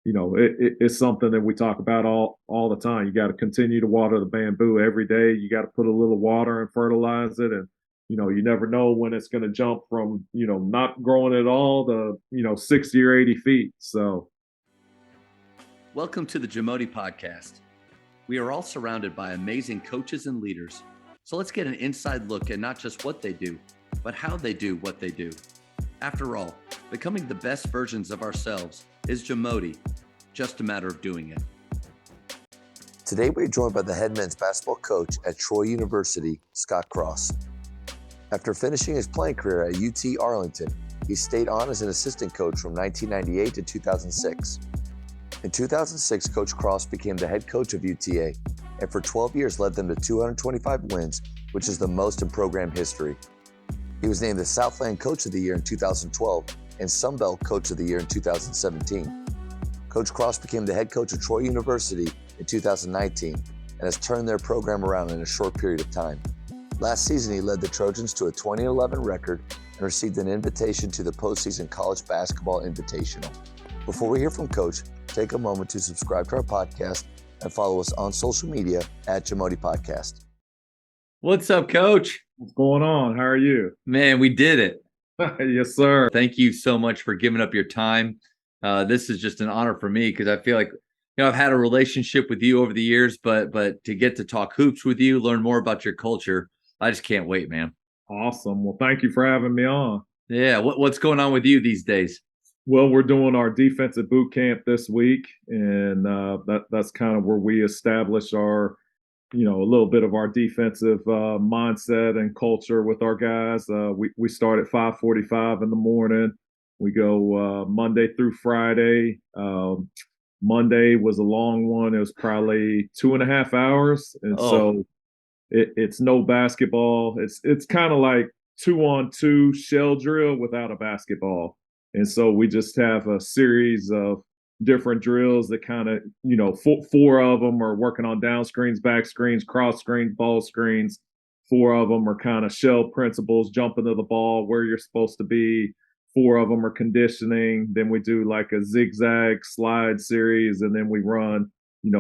it's something that we talk about all the time. You got to continue to water the bamboo every day. You got to put a little water and fertilize it, and you never know when it's going to jump from not growing at all to 60 or 80 feet. So welcome to the Jamodi Podcast. We are all surrounded by amazing coaches and leaders. So let's get an inside look at not just what they do, but how they do what they do. After all, becoming the best versions of ourselves is Jamodi, just a matter of doing it. Today we're joined by the head men's basketball coach at Troy University, Scott Cross. After finishing his playing career at UT Arlington, he stayed on as an assistant coach from 1998 to 2006. In 2006, Coach Cross became the head coach of UTA, and for 12 years led them to 225 wins, which is the most in program history. He was named the Southland Coach of the Year in 2012 and Sunbelt Coach of the Year in 2017. Coach Cross became the head coach of Troy University in 2019 and has turned their program around in a short period of time. Last season, he led the Trojans to a 20-11 record and received an invitation to the postseason College Basketball Invitational. Before we hear from Coach, take a moment to subscribe to our podcast and follow us on social media at Jamodi Podcast. What's up, Coach? what's going on? How are you? Man, we did it. Yes, sir. Thank you so much for giving up your time. This is just an honor for me because I feel like I've had a relationship with you over the years, but to get to talk hoops with you, learn more about your culture, I just can't wait, man. Awesome. Well, thank you for having me on. Yeah, what's going on with you these days? Well, we're doing our defensive boot camp this week, and that's kind of where we establish our, a little bit of our defensive mindset and culture with our guys. We start at 5:45 in the morning. We go Monday through Friday. Monday was a long one. It was probably 2.5 hours, and so it's no basketball. It's kind of like 2-on-2 shell drill without a basketball. And so we just have a series of different drills that kind of, four of them are working on down screens, back screens, cross screens, ball screens. 4 of them are kind of shell principles, jumping to the ball where you're supposed to be. 4 of them are conditioning. Then we do like a zigzag slide series, and then we run,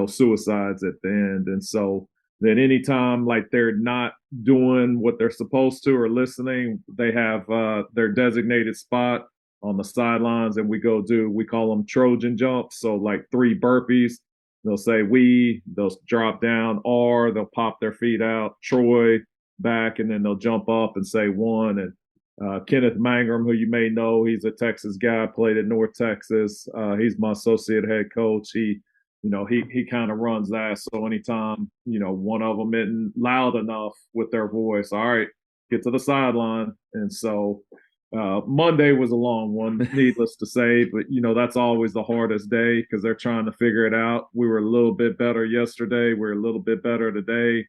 suicides at the end. And so then anytime like they're not doing what they're supposed to or listening, they have their designated spot on the sidelines, and we call them Trojan jumps. So like 3 burpees, they'll say they'll drop down, R, they'll pop their feet out, Troy back, and then they'll jump up and say 1. And Kenneth Mangrum, who you may know, he's a Texas guy, played at North Texas. He's my associate head coach. He kind of runs that. So anytime, one of them isn't loud enough with their voice, all right, get to the sideline. And so Monday was a long one, needless to say, but that's always the hardest day because they're trying to figure it out. We were a little bit better yesterday. We're a little bit better today.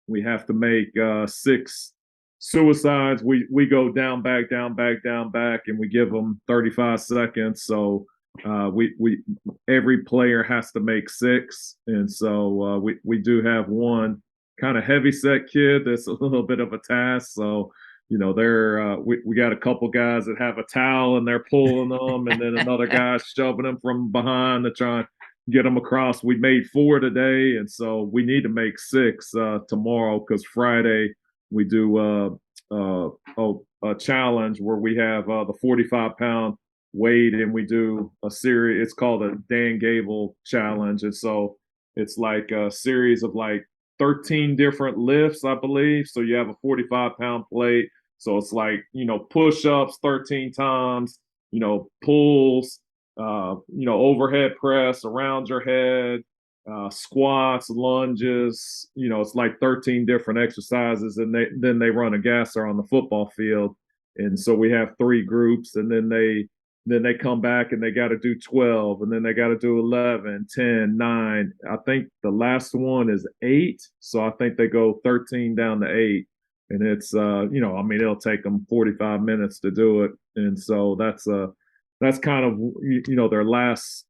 We have to make 6 suicides. We go down, back, and we give them 35 seconds. So we every player has to make 6, and so we do have one kind of heavy set kid that's a little bit of a task. So they're we got a couple guys that have a towel and they're pulling them, and then another guy shoving them from behind to try and get them across. We made 4 today, and so we need to make 6 tomorrow because Friday we do a challenge where we have the 45-pound weight, and we do a series. It's called a Dan Gable challenge, and so it's like a series of like 13 different lifts, I believe. So you have a 45-pound plate. So it's like, push-ups 13 times, pulls, overhead press around your head, squats, lunges, it's like 13 different exercises. And then they run a gasser on the football field. And so we have 3 groups, and then they come back and they got to do 12, and then they got to do 11, 10, 9. I think the last one is 8. So I think they go 13 down to 8. And it's, it'll take them 45 minutes to do it. And so that's kind of, their last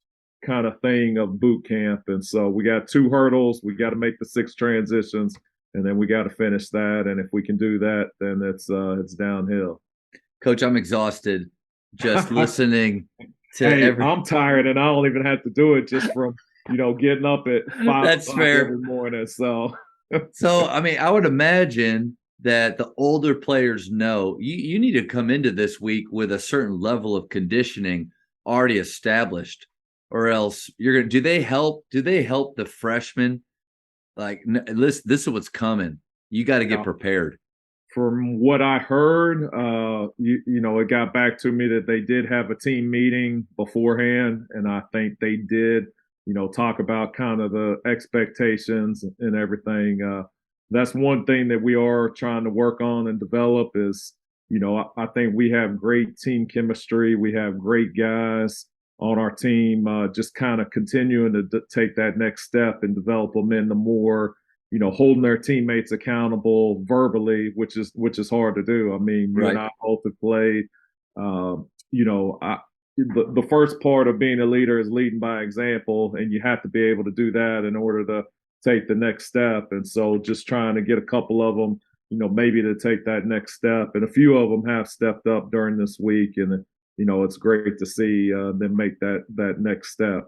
kind of thing of boot camp. And so we got 2 hurdles. We got to make the 6 transitions, and then we got to finish that. And if we can do that, then it's downhill. Coach, I'm exhausted just listening to Hey, every. I'm tired and I don't even have to do it just from, getting up at 5 That's o'clock fair. every morning. So, So, I mean, I would imagine that the older players know you need to come into this week with a certain level of conditioning already established, or else you're gonna. Do they help? Do they help the freshmen? Like, this is what's coming. You got to get yeah, prepared. from what I heard, it got back to me that they did have a team meeting beforehand, and I think they did, talk about kind of the expectations and everything. That's one thing that we are trying to work on and develop is, I think we have great team chemistry. We have great guys on our team, just kind of continuing to take that next step and develop them into more holding their teammates accountable verbally, which is hard to do. I mean, you and Right. I both have played. The first part of being a leader is leading by example, and you have to be able to do that in order to take the next step. And so, just trying to get a couple of them, maybe to take that next step, and a few of them have stepped up during this week, and it's great to see them make that next step.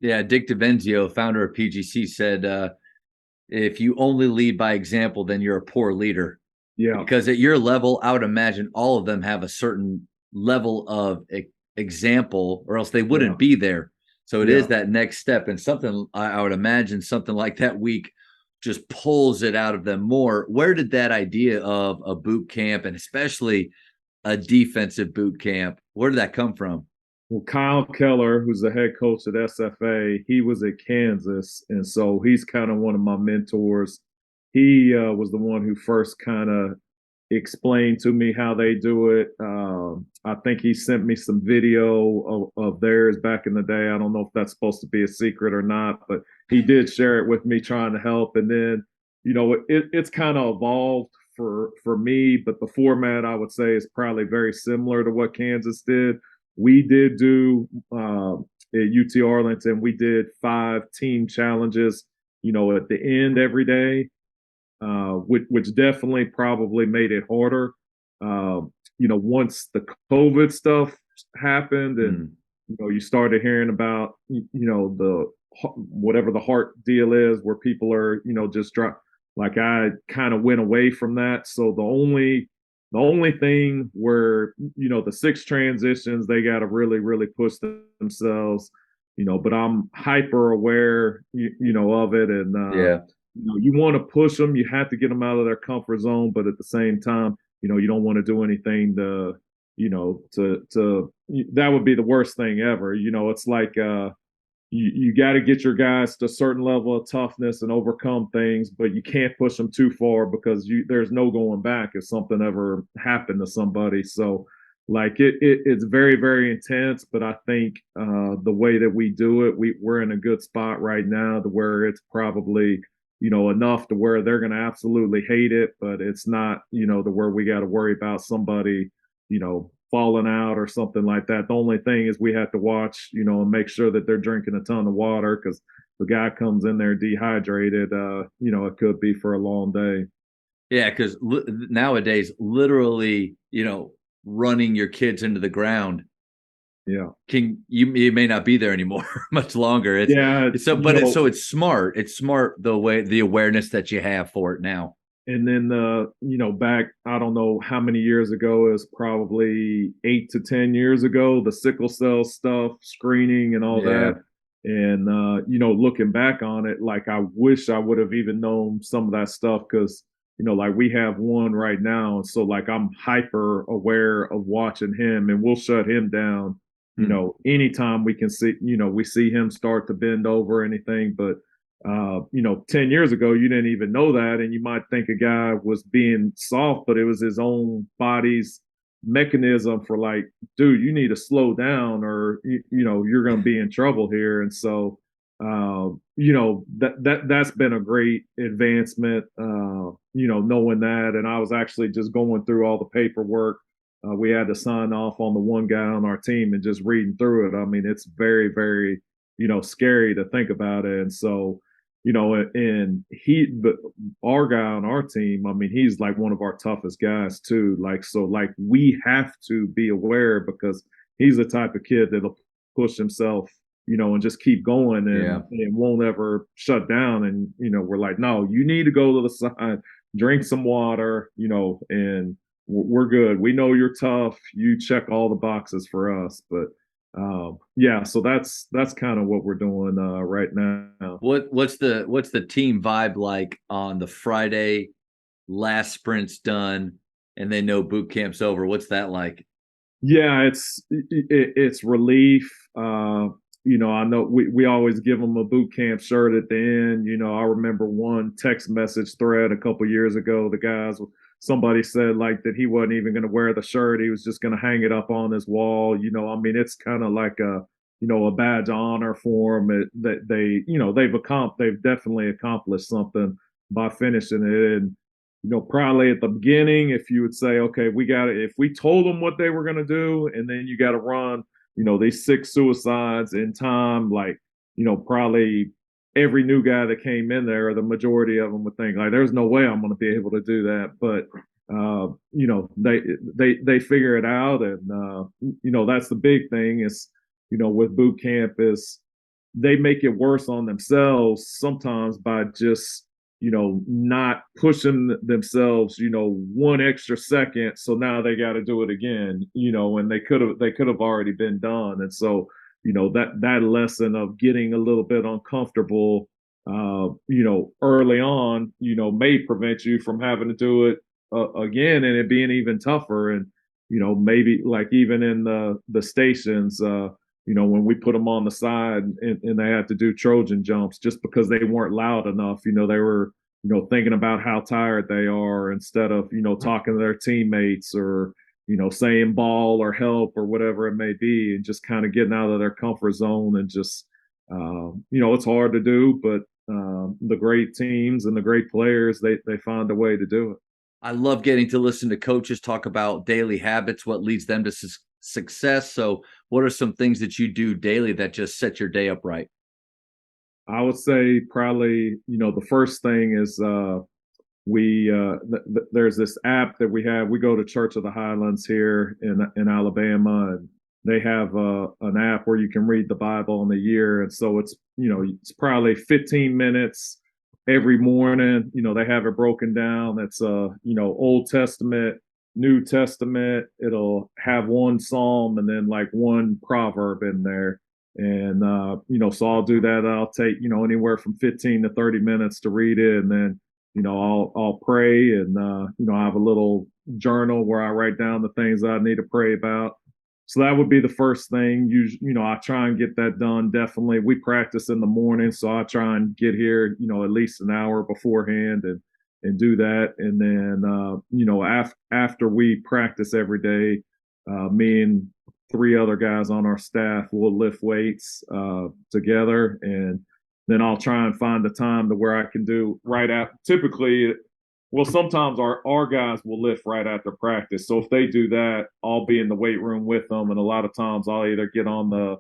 Yeah, Dick DiVenzio, founder of PGC, said if you only lead by example, then you're a poor leader. Yeah, Because at your level, I would imagine all of them have a certain level of example, or else they yeah, wouldn't be there. So it is yeah. that next step, and something I would imagine something like that week just pulls it out of them more. Where did that idea of a boot camp, and especially a defensive boot camp, where did that come from? Well, Kyle Keller, who's the head coach at SFA, he was at Kansas, and so he's kind of one of my mentors. He was the one who first kind of explained to me how they do it. I think he sent me some video of theirs back in the day. I don't know if that's supposed to be a secret or not, but he did share it with me, trying to help. And then, it's kind of evolved for me, but the format I would say is probably very similar to what Kansas did. We did do at UT Arlington. We did 5 team challenges, at the end every day, which definitely probably made it harder. Once the COVID stuff happened, and Mm. you started hearing about the whatever the heart deal is, where people are just drop. Like, I kind of went away from that. So the only thing where the 6 transitions, they got to really really push themselves. But I'm hyper aware of it, and Yeah. you want to push them. You have to get them out of their comfort zone, but at the same time, you don't want to do anything to that would be the worst thing ever. It's like you got to get your guys to a certain level of toughness and overcome things, but you can't push them too far because there's no going back if something ever happened to somebody. So, like, it's very very intense, but I think the way that we do it, we're in a good spot right now to where it's probably enough to where they're going to absolutely hate it, but it's not to where we got to worry about somebody falling out or something like that. The only thing is we have to watch, and make sure that they're drinking a ton of water, because the guy comes in there dehydrated, it could be for a long day. Yeah, because nowadays, literally, running your kids into the ground Yeah. can you may not be there anymore much longer. Yeah. It's so, it's smart. It's smart the awareness that you have for it now. And then back, I don't know how many years ago, is probably 8 to 10 years ago, the sickle cell stuff, screening and all Yeah. that. And looking back on it, like, I wish I would have even known some of that stuff, because like, we have one right now, and so, like, I'm hyper aware of watching him, and we'll shut him down. Anytime we can see, we see him start to bend over or anything, but 10 years ago, you didn't even know that. And you might think a guy was being soft, but it was his own body's mechanism for, like, dude, you need to slow down, or, you're going to be in trouble here. And so, that's been a great advancement, knowing that. And I was actually just going through all the paperwork. We had to sign off on the one guy on our team, and just reading through it, I mean, it's very, very, scary to think about it. And so, and but our guy on our team, I mean, he's like one of our toughest guys too. Like, so, like, we have to be aware, because he's the type of kid that'll push himself, and just keep going Yeah. and won't ever shut down. And, we're like, no, you need to go to the side, drink some water, and we're good. We know you're tough. You check all the boxes for us. But yeah, so that's kind of what we're doing right now. What's the team vibe like on the Friday, last sprint's done, and they know boot camp's over? What's that like? Yeah, it's relief. I know we always give them a boot camp shirt at the end. I remember one text message thread a couple years ago. Somebody said like that he wasn't even going to wear the shirt. He was just going to hang it up on his wall. It's kind of like a badge of honor for them that they've definitely accomplished something by finishing it. And probably at the beginning, if you would say, okay, if we told them what they were going to do, and then you got to run, these 6 suicides in time, like, probably every new guy that came in there, the majority of them would think like, there's no way I'm going to be able to do that. But, they figure it out. And, that's the big thing is, with boot camp is they make it worse on themselves sometimes by just, not pushing themselves, one extra second. So now they got to do it again, and they could have already been done. And so, that lesson of getting a little bit uncomfortable, early on, may prevent you from having to do it again and it being even tougher. And, maybe like even in the stations, when we put them on the side and they had to do Trojan jumps just because they weren't loud enough, they were, thinking about how tired they are instead of, talking to their teammates or, saying ball or help or whatever it may be, and just kind of getting out of their comfort zone. And just, it's hard to do, but the great teams and the great players, they find a way to do it. I love getting to listen to coaches talk about daily habits, what leads them to success. So what are some things that you do daily that just set your day up right? I would say probably, the first thing is there's this app that we have. We go to Church of the Highlands here in Alabama, and they have an app where you can read the Bible in a year. And so it's probably 15 minutes every morning. They have it broken down. It's Old Testament, New Testament. It'll have one psalm and then like one proverb in there. And so I'll do that. I'll take anywhere from 15 to 30 minutes to read it, and then I'll pray, and I have a little journal where I write down the things I need to pray about. So that would be the first thing. I try and get that done. Definitely, we practice in the morning, so I try and get here at least an hour beforehand and do that. And then after we practice every day, me and 3 other guys on our staff will lift weights together, and then I'll try and find the time to where I can do right after. Typically, well, sometimes our guys will lift right after practice. So if they do that, I'll be in the weight room with them, and a lot of times I'll either get on the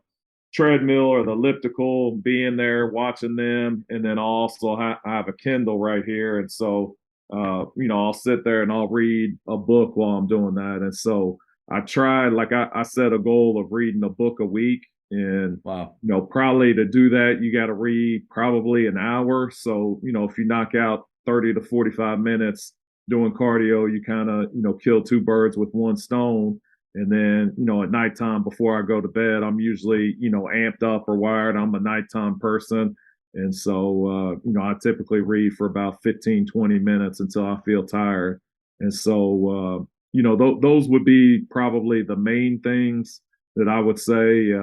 treadmill or the elliptical, be in there watching them, and then I'll also I have a Kindle right here, and so I'll sit there and I'll read a book while I'm doing that. And so I tried, like I set a goal of reading a book a week. And, wow, probably to do that, you got to read probably an hour. So, if you knock out 30 to 45 minutes doing cardio, you kind of, kill 2 birds with 1 stone. And then, at nighttime before I go to bed, I'm usually, amped up or wired. I'm a nighttime person. And so, I typically read for about 15, 20 minutes until I feel tired. And so, those would be probably the main things that I would say.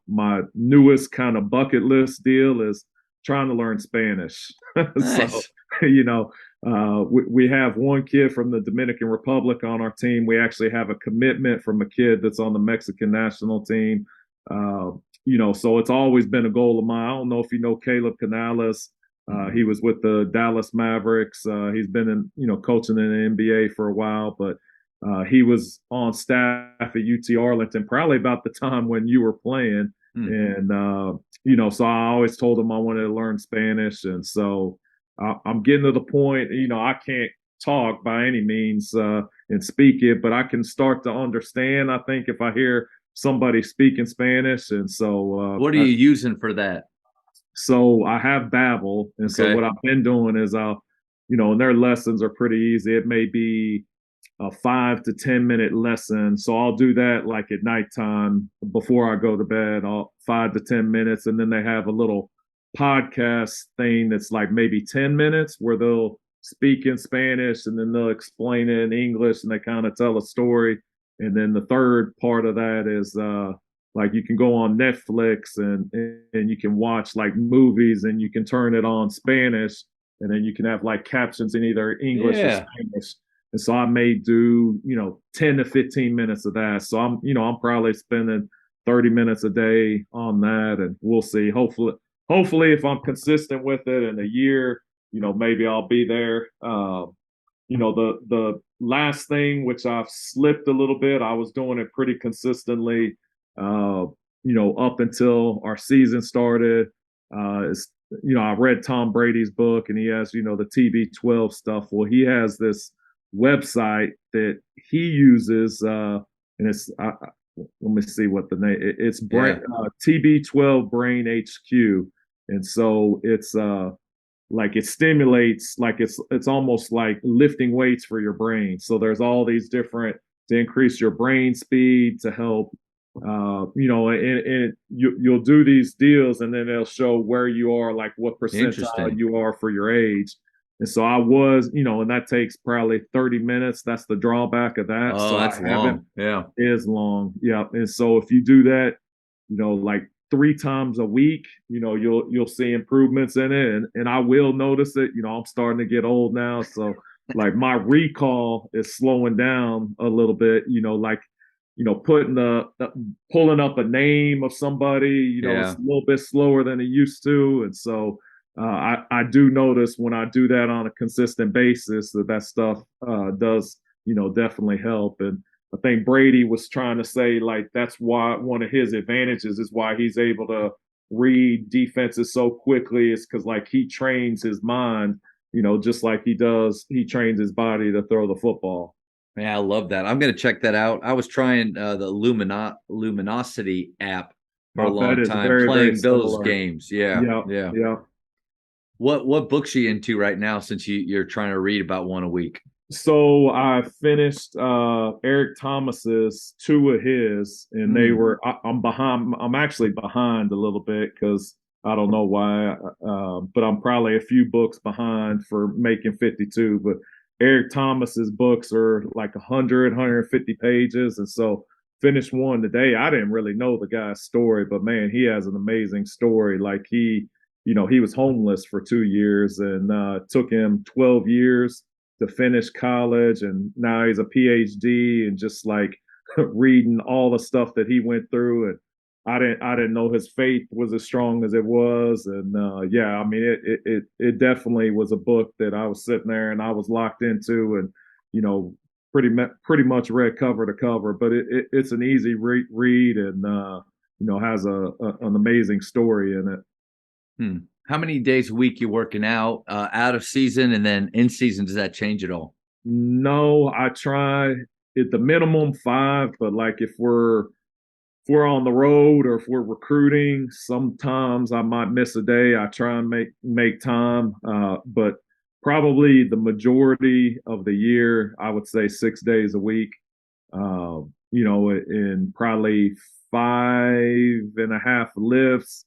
My newest kind of bucket list deal is trying to learn Spanish. nice. So, we have one kid from the Dominican Republic on our team. We actually have a commitment from a kid that's on the Mexican national team. So it's always been a goal of mine. I don't know if you know Caleb Canales. He was with the Dallas Mavericks. He's been coaching in the NBA for a while, but he was on staff at UT Arlington probably about the time when you were playing. And, so I always told him I wanted to learn Spanish. And so I'm getting to the point, I can't talk by any means and speak it, but I can start to understand. I think if I hear somebody speaking Spanish. And so, What are you using for that? so I have Babbel. And so Okay. what I've been doing is and their lessons are pretty easy. It may be a 5 to 10 minute lesson. So I'll do that like at nighttime before I go to bed, 5 to 10 minutes. And then they have a little podcast thing that's like maybe 10 minutes where they'll speak in Spanish and then they'll explain it in English and they kind of tell a story. And then the third part of that is like you can go on Netflix and you can watch like movies and you can turn it on Spanish and then you can have like captions in either English or Yeah. Spanish. And so I may do, 10 to 15 minutes of that. So I'm probably spending 30 minutes a day on that and we'll see. Hopefully if I'm consistent with it in a year, maybe I'll be there. The last thing, which I've slipped a little bit, I was doing it pretty consistently, up until our season started. I read Tom Brady's book and he has, the TB12 stuff. Well, he has this website that he uses, and it's, let me see what the name, it's TB12 Brain HQ. And so it's, like it stimulates, like it's almost like lifting weights for your brain. So there's all these different to increase your brain speed to help, and you'll do these deals and then they'll show where you are, like what percentile you are for your age. And so I was, and that takes probably 30 minutes. That's the drawback of that. Oh, so that's long. Yeah. It is long. Yeah. And so if you do that, like 3 times a week, you'll see improvements in it. And I will notice it. I'm starting to get old now. So like my recall is slowing down a little bit, like, pulling up a name of somebody, it's a little bit slower than it used to. And so I do notice when I do that on a consistent basis that stuff does, definitely help. And I think Brady was trying to say like that's why one of his advantages is why he's able to read defenses so quickly is because like he trains his mind, just like he trains his body to throw the football. Yeah, I love that. I'm going to check that out. I was trying the Luminosity app for a long time, very, playing those games. Yeah. What books are you into right now since you're trying to read about one a week? So I finished Eric Thomas's 2 of his, and they were. I'm behind. I'm actually behind a little bit because I don't know why, but I'm probably a few books behind for making 52. But Eric Thomas's books are like 100, 150 pages, and so finished one today. I didn't really know the guy's story, but man, he has an amazing story. Like he was homeless for 2 years, and took him 12 years to finish college, and now he's a PhD, and just like reading all the stuff that he went through, and I didn't know his faith was as strong as it was, and I mean it definitely was a book that I was sitting there and I was locked into, and pretty much read cover to cover, but it's an easy read, and has an amazing story in it. How many days a week you working out of season, and then in season, does that change at all? No, I try at the minimum 5, but like if we're on the road or if we're recruiting, sometimes I might miss a day. I try and make time, but probably the majority of the year, I would say 6 days a week. In probably 5.5 lifts.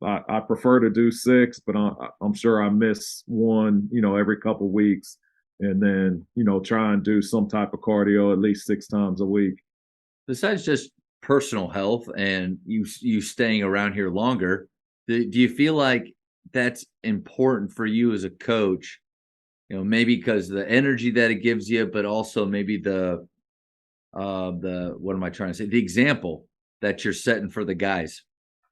I prefer to do 6, but I'm sure I miss one, every couple of weeks, and then, try and do some type of cardio at least 6 times a week. Besides just personal health and you staying around here longer, do you feel like that's important for you as a coach? Maybe because the energy that it gives you, but also maybe the what am I trying to say? The example that you're setting for the guys.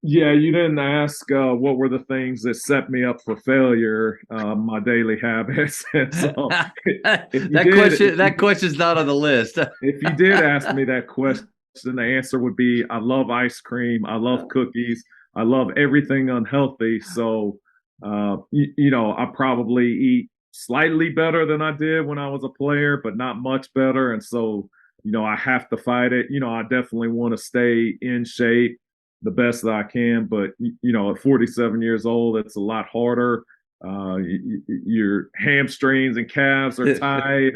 Yeah, you didn't ask what were the things that set me up for failure, my daily habits. So that question's not on the list. If you did ask me that question, the answer would be I love ice cream, I love cookies, I love everything unhealthy. So I probably eat slightly better than I did when I was a player, but not much better. And so I have to fight it. I definitely want to stay in shape the best that I can, but at 47 years old, it's a lot harder. Your hamstrings and calves are tight.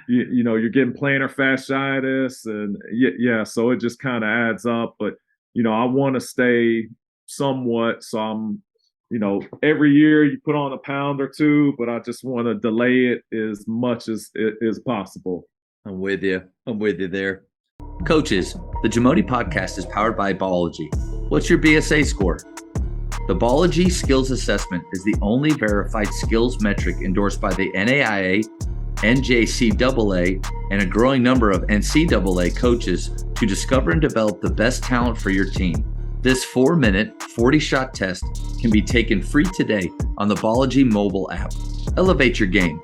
You're getting plantar fasciitis, and yeah, so it just kind of adds up. But I want to stay somewhat. So I'm, every year you put on a pound or two, but I just want to delay it as much as it is possible. I'm with you. I'm with you there. Coaches, the Jamodi podcast is powered by Ballogy. What's your BSA score? The Ballogy Skills Assessment is the only verified skills metric endorsed by the NAIA, NJCAA, and a growing number of NCAA coaches to discover and develop the best talent for your team. This 4-minute, 40-shot test can be taken free today on the Ballogy mobile app. Elevate your game.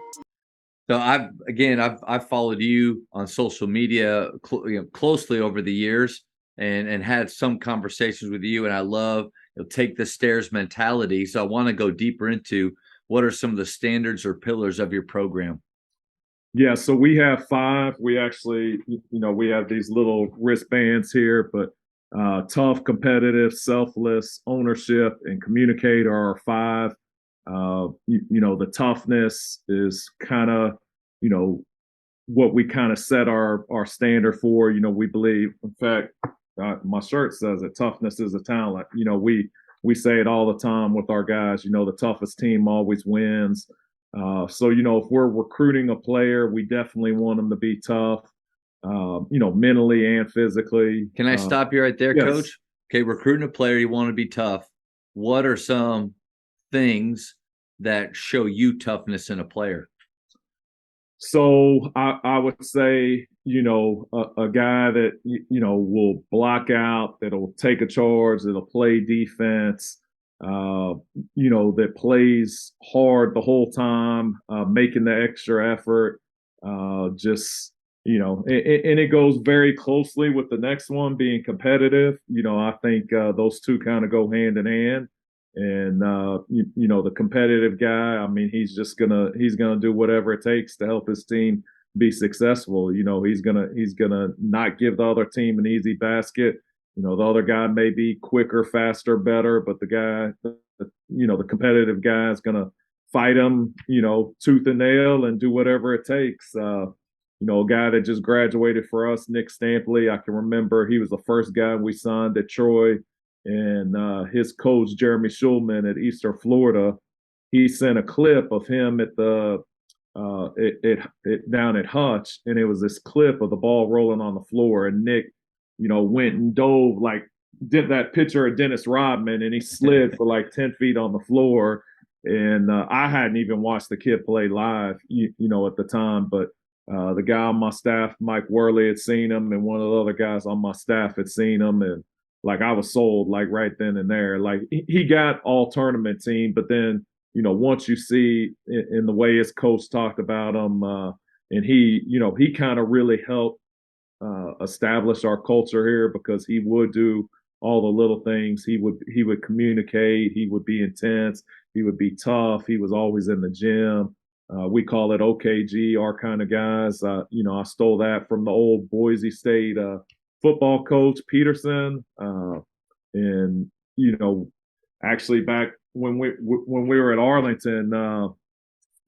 So I've followed you on social media closely over the years and had some conversations with you, and I love take the stairs mentality. So I want to go deeper into what are some of the standards or pillars of your program. Yeah, so we have 5. We actually, we have these little wristbands here, but tough, competitive, selfless, ownership, and communicate are our 5. The toughness is kind of, what we kind of set our standard for. We believe, in fact, my shirt says it, toughness is a talent. We say it all the time with our guys, the toughest team always wins. So, if we're recruiting a player, we definitely want them to be tough, mentally and physically. Can I stop you right there, yes. Coach? Okay, recruiting a player, you want to be tough. What are some things that show you toughness in a player? So I would say, a guy that, will block out, that'll take a charge, that'll play defense, that plays hard the whole time, making the extra effort, and it goes very closely with the next one, being competitive. I think those two kind of go hand in hand. And the competitive guy, I mean, he's gonna do whatever it takes to help his team be successful. He's gonna not give the other team an easy basket. The other guy may be quicker, faster, better, but the guy, the competitive guy is gonna fight him, tooth and nail, and do whatever it takes. A guy that just graduated for us, Nick Stampley, I can remember he was the first guy we signed at Troy. And his coach, Jeremy Schulman at Eastern Florida, he sent a clip of him at the down at Hutch, and it was this clip of the ball rolling on the floor, and Nick, went and dove, like did that picture of Dennis Rodman, and he slid for like 10 feet on the floor. And I hadn't even watched the kid play live, at the time, but the guy on my staff, Mike Worley, had seen him, and one of the other guys on my staff had seen him, and like I was sold like right then and there. Like he got all tournament team, but then once you see in the way his coach talked about him, and he kind of really helped establish our culture here, because he would do all the little things. He would communicate. He would be intense. He would be tough. He was always in the gym. We call it OKG, our kind of guys. I stole that from the old Boise State football coach Peterson, and actually back when we were at Arlington,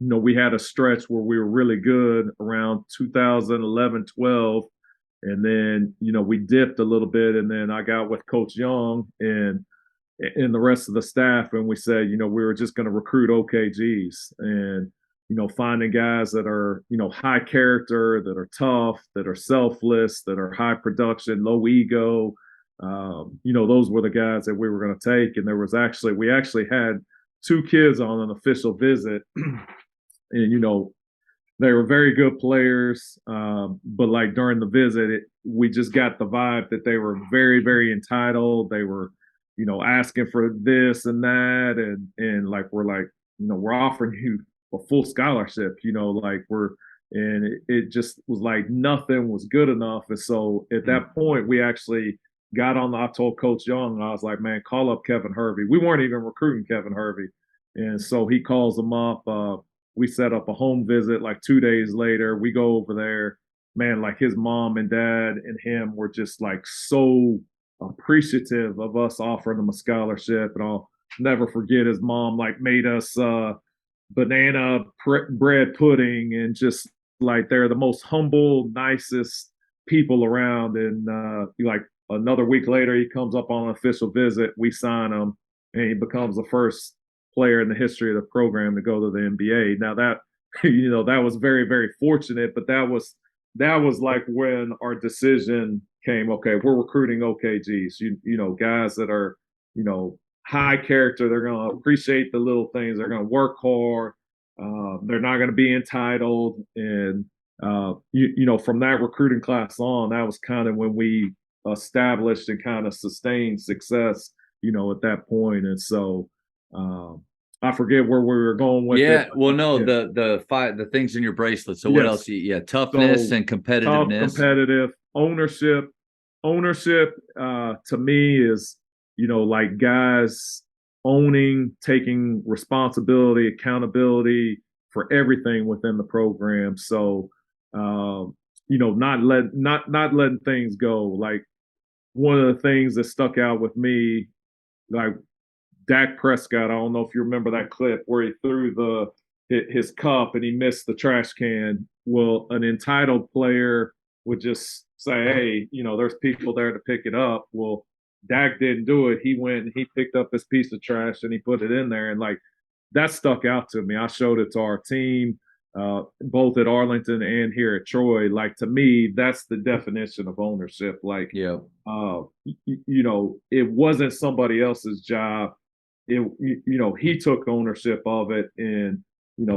we had a stretch where we were really good around 2011-12, and then we dipped a little bit, and then I got with Coach Young and the rest of the staff, and we said we were just going to recruit OKGs, and finding guys that are, high character, that are tough, that are selfless, that are high production, low ego. Those were the guys that we were going to take. And we actually had 2 kids on an official visit, and, they were very good players. But like during the visit, we just got the vibe that they were very, very entitled. They were, asking for this and that. And like, we're offering you a full scholarship, and it just was like nothing was good enough. And so at that point, we actually I told Coach Young, I was like, man, call up Kevin Hervey. We weren't even recruiting Kevin Hervey. And so he calls him up. We set up a home visit like 2 days later. We go over there. man, like his mom and dad and him were just like so appreciative of us offering him a scholarship. And I'll never forget his mom like made us banana bread pudding, and just like they're the most humble, nicest people around. And like another week later, he comes up on an official visit. We sign him, and he becomes the first player in the history of the program to go to the NBA. Now that that was very, very fortunate, but that was like when our decision came. Okay, we're recruiting OKGs. Guys that are high character. They're going to appreciate the little things. They're going to work hard. They're not going to be entitled. And from that recruiting class on, that was kind of when we established and kind of sustained success. At that point. And so I forget where we were going with Yeah, it. well, no, Yeah. the things in your bracelet. So what Yes. else? Yeah, toughness So, and tough, competitiveness. competitive, ownership. Ownership to me is, like guys owning, taking responsibility, accountability for everything within the program. So, not letting things go. Like one of the things that stuck out with me, like Dak Prescott. I don't know if you remember that clip where he threw his cup and he missed the trash can. Well, an entitled player would just say, "Hey, there's people there to pick it up." Well, Dak didn't do it. He went and he picked up his piece of trash and he put it in there, and like that stuck out to me. I showed it to our team, both at Arlington and here at Troy. Like to me, that's the definition of ownership. Like, Yeah. it wasn't somebody else's job. He took ownership of it. And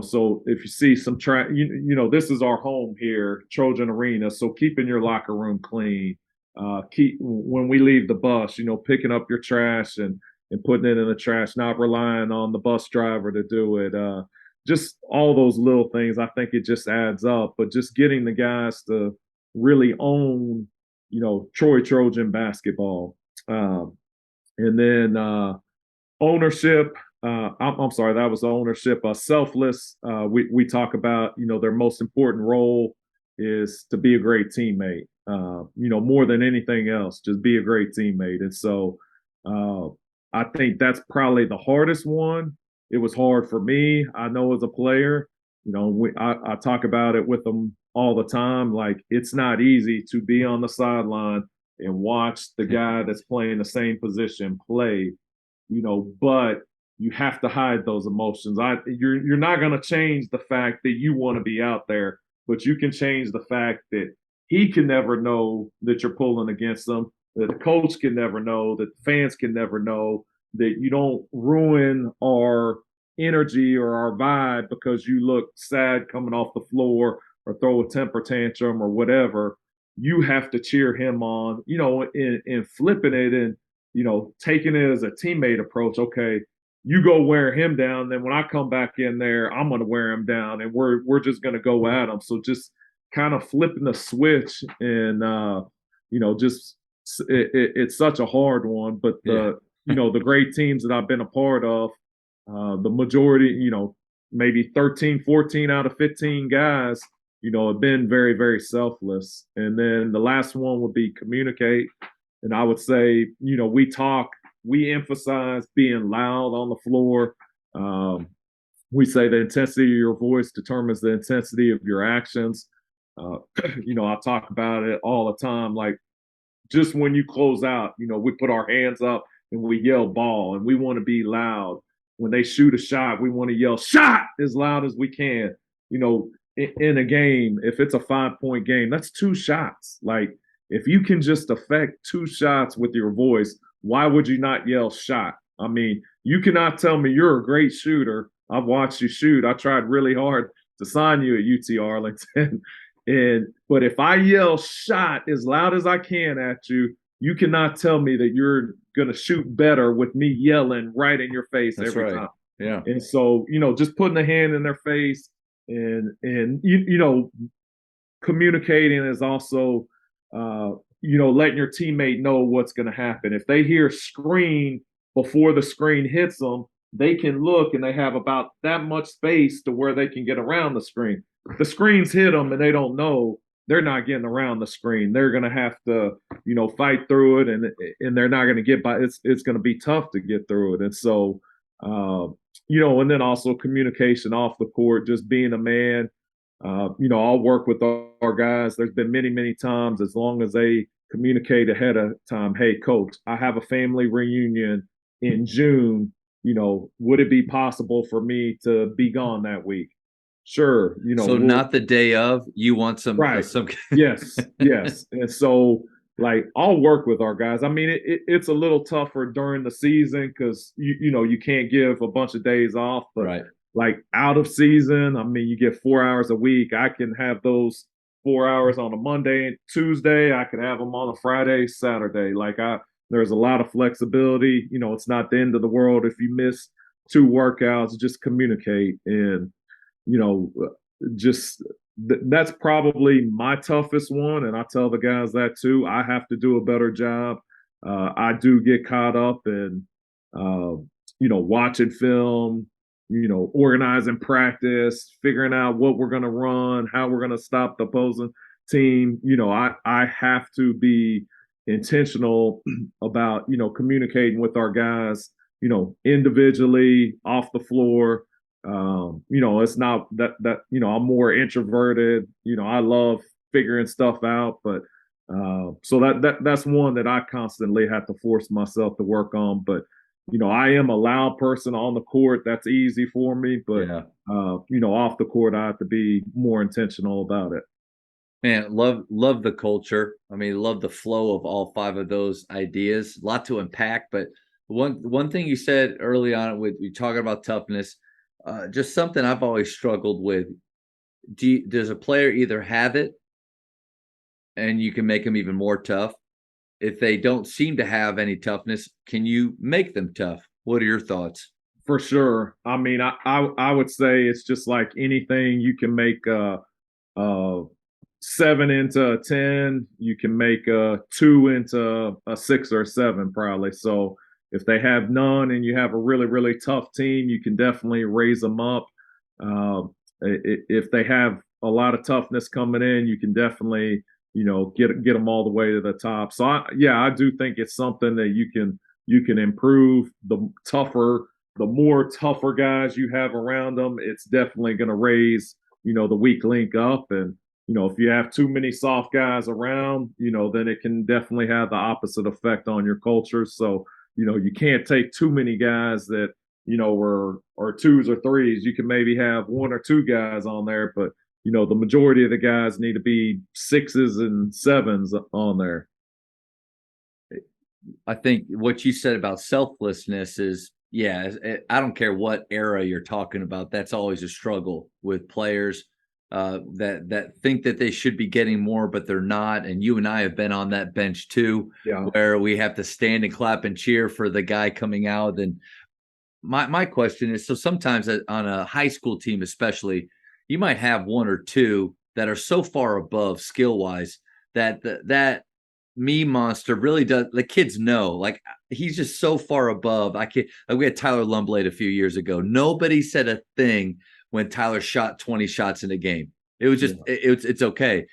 so if you see some this is our home here, Trojan Arena, so keeping your locker room clean, keep when we leave the bus, picking up your trash and putting it in the trash, not relying on the bus driver to do it, just all those little things. I think it just adds up. But just getting the guys to really own Troy Trojan basketball. And then ownership. I'm sorry, that was ownership. Selfless. We talk about their most important role is to be a great teammate. More than anything else, just be a great teammate. And so I think that's probably the hardest one. It was hard for me. I know as a player, I talk about it with them all the time. Like it's not easy to be on the sideline and watch the guy that's playing the same position play. But you have to hide those emotions. You're not going to change the fact that you want to be out there, but you can change the fact that he can never know that you're pulling against him, that the coach can never know, that the fans can never know, that you don't ruin our energy or our vibe because you look sad coming off the floor or throw a temper tantrum or whatever. You have to cheer him on, and flipping it and taking it as a teammate approach. Okay, you go wear him down. Then when I come back in there, I'm going to wear him down, and we're just going to go at him. So just kind of flipping the switch, and just it's such a hard one. But the great teams that I've been a part of, the majority, maybe 13, 14 out of 15 guys, have been very, very selfless. And then the last one would be communicate. And I would say, we emphasize being loud on the floor. We say the intensity of your voice determines the intensity of your actions. I talk about it all the time. Like just when you close out, we put our hands up and we yell ball, and we want to be loud. When they shoot a shot, we want to yell shot as loud as we can. In a game, if it's a 5-point game, that's 2 shots. Like, if you can just affect 2 shots with your voice, why would you not yell shot? I mean, you cannot tell me you're a great shooter. I've watched you shoot. I tried really hard to sign you at UT Arlington. But if I yell shot as loud as I can at you, you cannot tell me that you're going to shoot better with me yelling right in your face every time. Yeah. And so, just putting a hand in their face and communicating is also letting your teammate know what's going to happen. If they hear screen before the screen hits them, they can look and they have about that much space to where they can get around the screen. If the screens hit them and they don't know, they're not getting around the screen. They're going to have to, fight through it, and they're not going to get by. It's going to be tough to get through it. And so, and then also communication off the court, just being a man. I'll work with our guys. There's been many, many times, as long as they communicate ahead of time, hey, coach, I have a family reunion in June. Would it be possible for me to be gone that week? Sure. So not the day of, you want some, right. some. Yes. And so, like, I'll work with our guys. I mean, it's a little tougher during the season because you can't give a bunch of days off, but right. Like out of season, I mean, you get 4 hours a week. I can have those 4 hours on a Monday and Tuesday. I can have them on a Friday, Saturday. There's a lot of flexibility. It's not the end of the world if you miss 2 workouts. Just communicate, and that's probably my toughest one. And I tell the guys that too. I have to do a better job. I do get caught up in, watching film, organizing practice, figuring out what we're going to run, how we're going to stop the opposing team. I have to be intentional about, communicating with our guys, individually, off the floor. It's not that, I'm more introverted. I love figuring stuff out, but so that's one that I constantly have to force myself to work on. But I am a loud person on the court. That's easy for me, but yeah. Off the court, I have to be more intentional about it. Man, love the culture. I mean, love the flow of all 5 of those ideas. A lot to unpack, but one thing you said early on with you talking about toughness, just something I've always struggled with. Does a player either have it, and you can make them even more tough? If they don't seem to have any toughness, can you make them tough? What are your thoughts? For sure. I mean, I would say it's just like anything. You can make a 7 into a 10. You can make a 2 into a 6 or a 7, probably. So if they have none and you have a really, really tough team, you can definitely raise them up. If they have a lot of toughness coming in, you can definitely, get them all the way to the top. So I do think it's something that you can improve. The more tougher guys you have around them, it's definitely going to raise, the weak link up. And, if you have too many soft guys around, then it can definitely have the opposite effect on your culture. So, you can't take too many guys that, are 2s or 3s. You can maybe have 1 or 2 guys on there, but the majority of the guys need to be 6s and 7s on there. I think what you said about selflessness is, yeah, I don't care what era you're talking about. That's always a struggle with players that think that they should be getting more, but they're not. And you and I have been on that bench too, where we have to stand and clap and cheer for the guy coming out. And my question is, so sometimes on a high school team, especially, you might have 1 or 2 that are so far above skill wise that that me monster really does. The kids know, like, he's just so far above. I can't. Like, we had Tyler Lumblade a few years ago. Nobody said a thing when Tyler shot 20 shots in a game. It was just it's okay.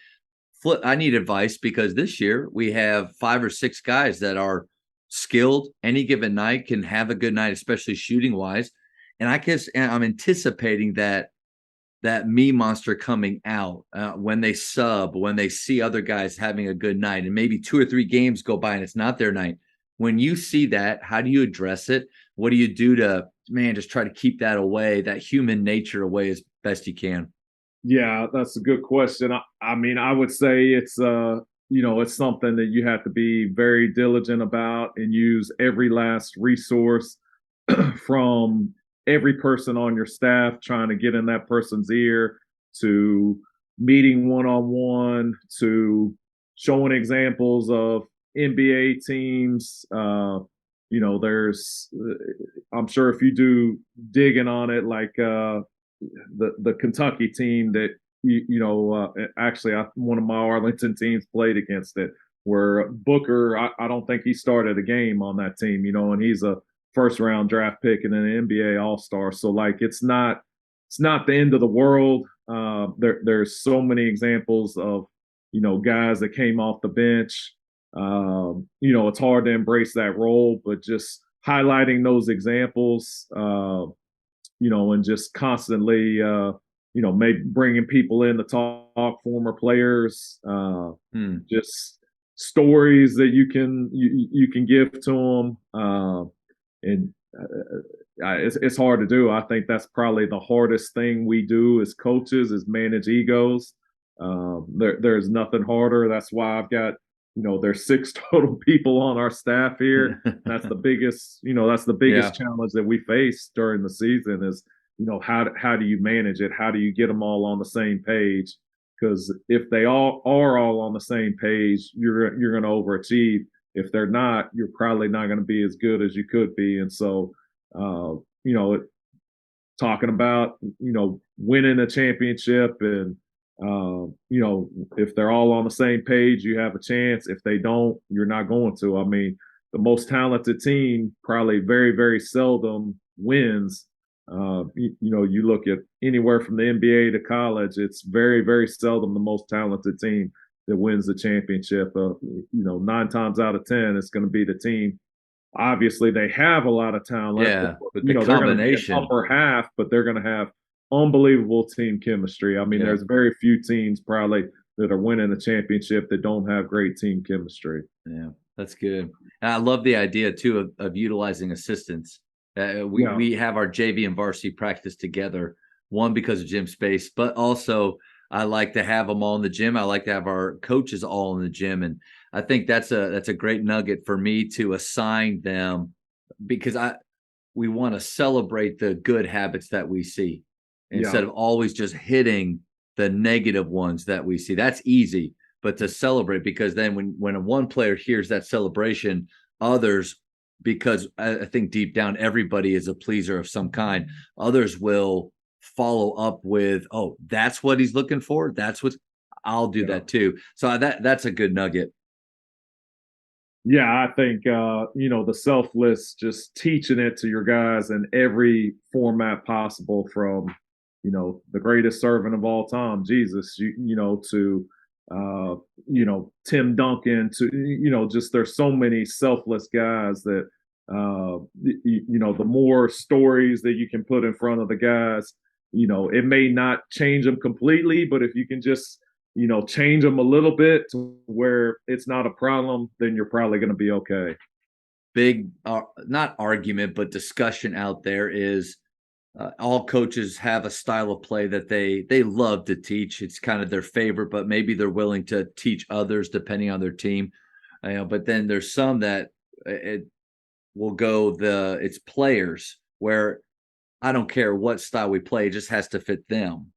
I need advice because this year we have 5 or 6 guys that are skilled. Any given night can have a good night, especially shooting wise. And I guess I'm anticipating that me monster coming out when they sub, when they see other guys having a good night, and maybe 2 or 3 games go by and it's not their night. When you see that, how do you address it? What do you do to, just try to keep that away, that human nature away as best you can? Yeah, that's a good question. I mean, I would say it's it's something that you have to be very diligent about and use every last resource from every person on your staff, trying to get in that person's ear, to meeting one-on-one, to showing examples of NBA teams. There's, I'm sure if you do digging on it, like the Kentucky team that actually one of my Arlington teams played against it, where Booker, I don't think he started a game on that team, and he's a first round draft pick and an NBA All-Star. So like it's not the end of the world. There's so many examples of guys that came off the bench. It's hard to embrace that role, but just highlighting those examples, and just constantly, maybe bringing people in to talk, former players, just stories that you can give to them, and it's hard to do. I think that's probably the hardest thing we do as coaches is manage egos. There's nothing harder. That's why I've got there's 6 total people on our staff here. That's the biggest challenge that we face during the season is how do you manage it? How do you get them all on the same page? Because if they all are all on the same page, you're going to overachieve. If they're not, you're probably not going to be as good as you could be. And so, talking about winning a championship and if they're all on the same page, you have a chance. If they don't, you're not going to. I mean, the most talented team probably very, very seldom wins. You look at anywhere from the NBA to college, it's very, very seldom the most talented team that wins the championship. 9 times out of 10, it's going to be the team. Obviously, they have a lot of talent. Yeah, but the they're going to combination. be upper half, but they're going to have unbelievable team chemistry. I mean, there's very few teams probably that are winning a championship that don't have great team chemistry. Yeah, that's good. And I love the idea too of utilizing assistants. We have our JV and varsity practice together. One, because of gym space, but also I like to have them all in the gym. I like to have our coaches all in the gym, and I think that's a great nugget for me to assign them because we want to celebrate the good habits that we see instead of always just hitting the negative ones that we see. That's easy, but to celebrate, because then when one player hears that celebration, others, because I think deep down everybody is a pleaser of some kind, others will follow up with, oh, that's what he's looking for. That's what I'll do that too. So that's a good nugget. Yeah, I think the selfless, just teaching it to your guys in every format possible, from the greatest servant of all time, Jesus, to Tim Duncan, to just there's so many selfless guys that the more stories that you can put in front of the guys, it may not change them completely, but if you can just change them a little bit to where it's not a problem, then you're probably going to be okay. Big, not argument, but discussion out there is all coaches have a style of play that they love to teach. It's kind of their favorite, but maybe they're willing to teach others depending on their team. But then there's some that it will go it's players where I don't care what style we play, it just has to fit them.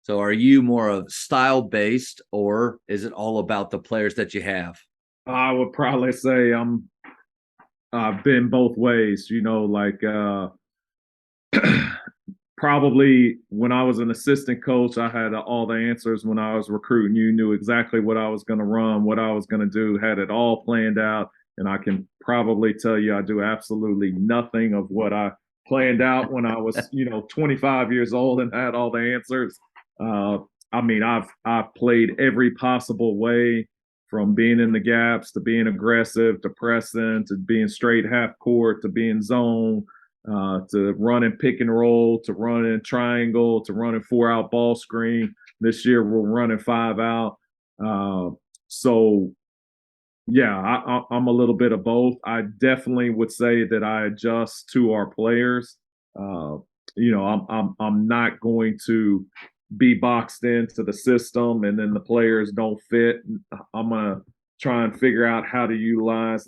So are you more of style based, or is it all about the players that you have? I would probably say I've been both ways, probably when I was an assistant coach, I had all the answers. When I was recruiting, you knew exactly what I was going to run, what I was going to do, had it all planned out. And I can probably tell you I do absolutely nothing of what I planned out when I was, 25 years old and had all the answers. I've played every possible way, from being in the gaps to being aggressive to pressing to being straight half court to being zone, to running pick and roll to running triangle to running 4-out ball screen. This year we're running 5-out. So yeah, I'm a little bit of both. I definitely would say that I adjust to our players. I'm not going to be boxed into the system and then the players don't fit. I'm gonna try and figure out how to utilize,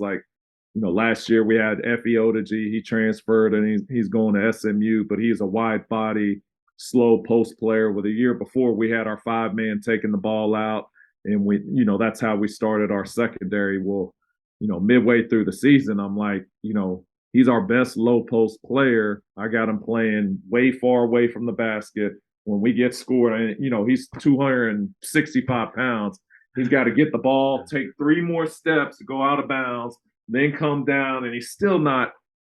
last year we had Effie Odaji. He transferred and he's going to SMU, but he's a wide body, slow post player. With a year before, we had our 5-man taking the ball out, and we, that's how we started our secondary. Well, midway through the season, I'm like, he's our best low post player. I got him playing way far away from the basket. When we get scored, and he's 265 pounds. He's got to get the ball, take 3 more steps to go out of bounds, then come down, and he's still not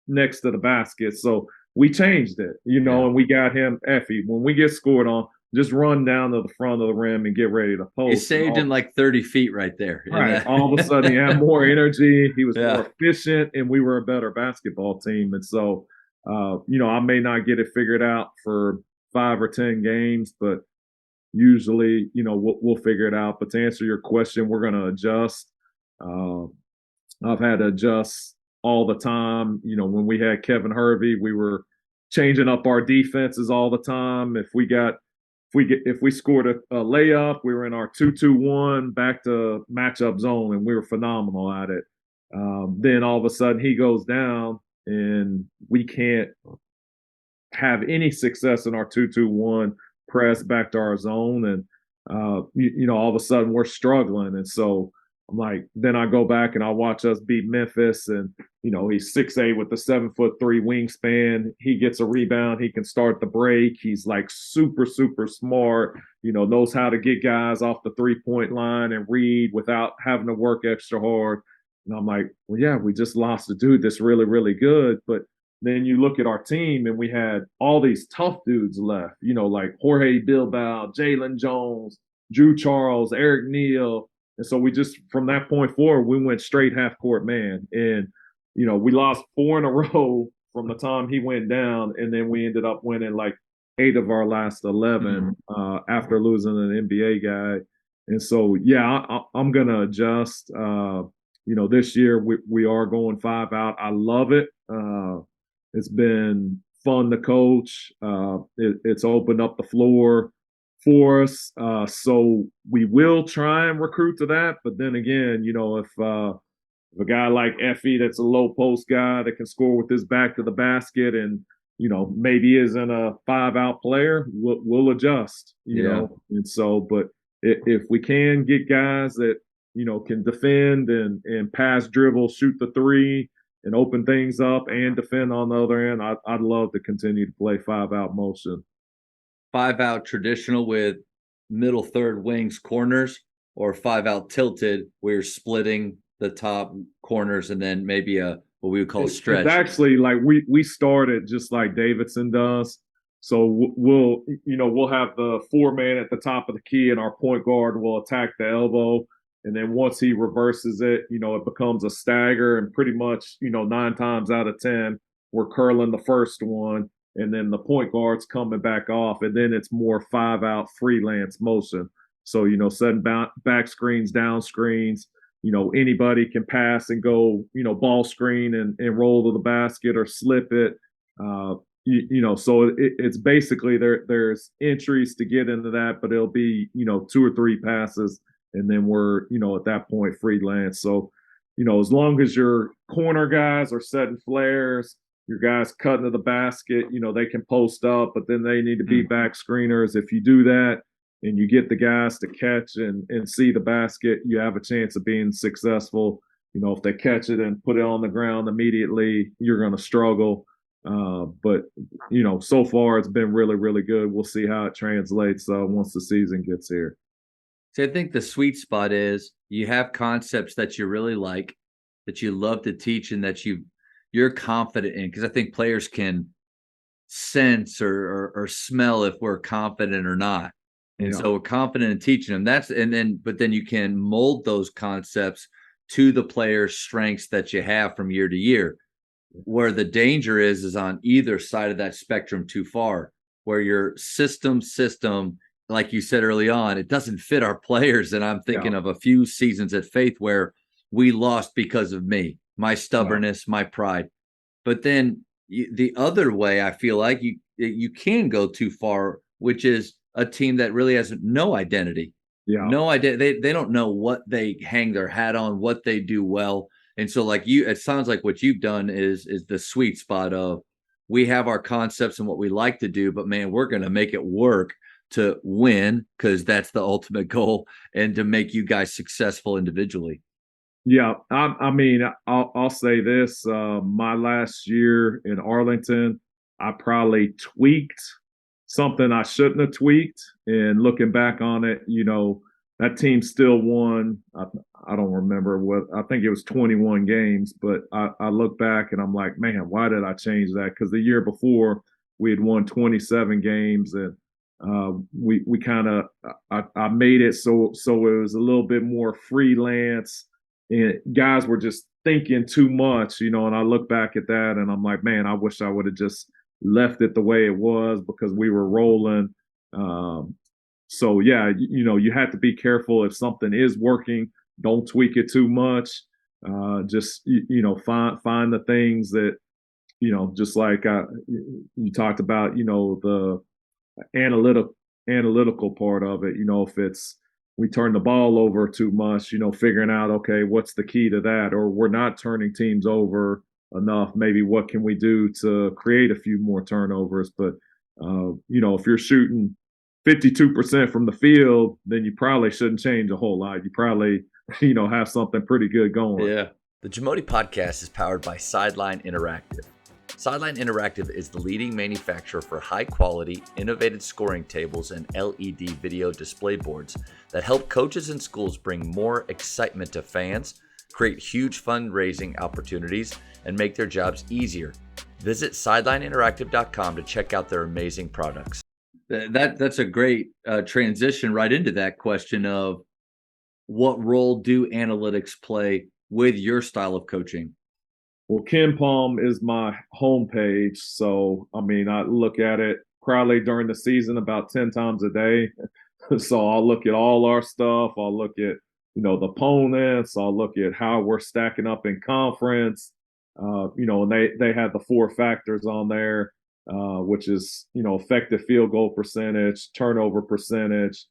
next to the basket. So we changed it, and we got him Effie. When we get scored on, just run down to the front of the rim and get ready to You post. saved him like 30 feet right there. Right. All of a sudden, he had more energy. He was Yeah. more efficient, and we were a better basketball team. And so, I may not get it figured out for 5 or 10 games, but usually, we'll figure it out. But to answer your question, we're going to adjust. Uh, I've had to adjust all the time. When we had Kevin Hervey, we were changing up our defenses all the time. If we scored a layup, we were in our 2-2-1 back to matchup zone, and we were phenomenal at it. Then all of a sudden he goes down, and we can't have any success in our 2-2-1 press back to our zone, and all of a sudden we're struggling. And so I'm like, then I go back and I watch us beat Memphis, and he's 6'8" with the 7'3" wingspan. He gets a rebound, he can start the break. He's like super, super smart, knows how to get guys off the 3-point line and read without having to work extra hard. And I'm like, well, yeah, we just lost a dude that's really, really good. But then you look at our team, and we had all these tough dudes left, like Jorge Bilbao, Jalen Jones, Drew Charles, Eric Neal. And so we just, from that point forward, we went straight half court man. And, we lost 4 in a row from the time he went down. And then we ended up winning like 8 of our last 11 after losing an NBA guy. And so, yeah, I'm going to adjust. This year we are going 5 out. I love it. It's been fun to coach. It's opened up the floor for us. So we will try and recruit to that. But then again, if a guy like Effie, that's a low post guy that can score with his back to the basket, and maybe isn't a 5-out player, we'll adjust. You know, and so, but if we can get guys that can defend and pass, dribble, shoot the 3, and open things up and defend on the other end, I'd love to continue to play 5-out motion. 5-out traditional with middle third wings corners, or 5-out tilted where you're splitting the top corners and then maybe what we would call a stretch. It's actually like we started just like Davidson does. So we'll have the 4-man at the top of the key, and our point guard will attack the elbow. And then once he reverses it, it becomes a stagger, and pretty much, 9 times out of 10, we're curling the first one, and then the point guard's coming back off, and then it's more 5-out freelance motion. So, setting back screens, down screens, anybody can pass and go, ball screen and roll to the basket or slip it. So it's basically there's entries to get into that, but it'll be, 2 or 3 passes, and then we're, at that point, freelance. So, as long as your corner guys are setting flares, your guys cutting to the basket, they can post up, but then they need to be back screeners. If you do that and you get the guys to catch and see the basket, you have a chance of being successful. If they catch it and put it on the ground immediately, you're going to struggle. But so far it's been really, really good. We'll see how it translates once the season gets here. So I think the sweet spot is you have concepts that you really like, that you love to teach, and that you're confident in, because I think players can sense or smell if we're confident or not. And so we're confident in teaching them. But then you can mold those concepts to the player's strengths that you have from year to year. Where the danger is on either side of that spectrum too far, where your system, like you said early on, it doesn't fit our players. And I'm thinking of a few seasons at Faith where we lost because of me, my stubbornness, my pride. But then the other way, I feel like you can go too far, which is a team that really has no identity. No idea. They don't know what they hang their hat on, what they do well. And so it sounds like what you've done is the sweet spot of, we have our concepts and what we like to do, but man, we're going to make it work to win, because that's the ultimate goal, and to make you guys successful individually. Yeah. I mean, I'll say this, my last year in Arlington, I probably tweaked something I shouldn't have tweaked. And looking back on it, that team still won. I don't remember I think it was 21 games, but I look back and I'm like, man, why did I change that? Because the year before we had won 27 games, and we kind of I made it so it was a little bit more freelance, and guys were just thinking too much, you know. And I look back at that, and I'm like, man, I wish I would have just left it the way it was because we were rolling. So yeah, you know, you have to be careful if something is working. Don't tweak it too much. Just you know, find the things that you know, just like you talked about, you know, the analytic analytical part of it. You know, if it's we turn the ball over too much, you know, figuring out okay, what's the key to that, or we're not turning teams over enough. Maybe what can we do to create a few more turnovers? But you know, if you're shooting 52% from the field, then you probably shouldn't change a whole lot. You probably you know have something pretty good going. Yeah. The Jamodi podcast is powered by Sideline Interactive. Sideline Interactive is the leading manufacturer for high-quality, innovative scoring tables and LED video display boards that help coaches and schools bring more excitement to fans, create huge fundraising opportunities, and make their jobs easier. Visit sidelineinteractive.com to check out their amazing products. That's a great transition right into that question of what role do analytics play with your style of coaching? Well, KenPom is my homepage. So, I mean, I look at it probably during the season about 10 times a day. So I'll look at all our stuff. I'll look at, you know, the opponents. I'll look at how we're stacking up in conference. You know, and they have the 4 factors on there, which is, you know, effective field goal percentage, turnover percentage,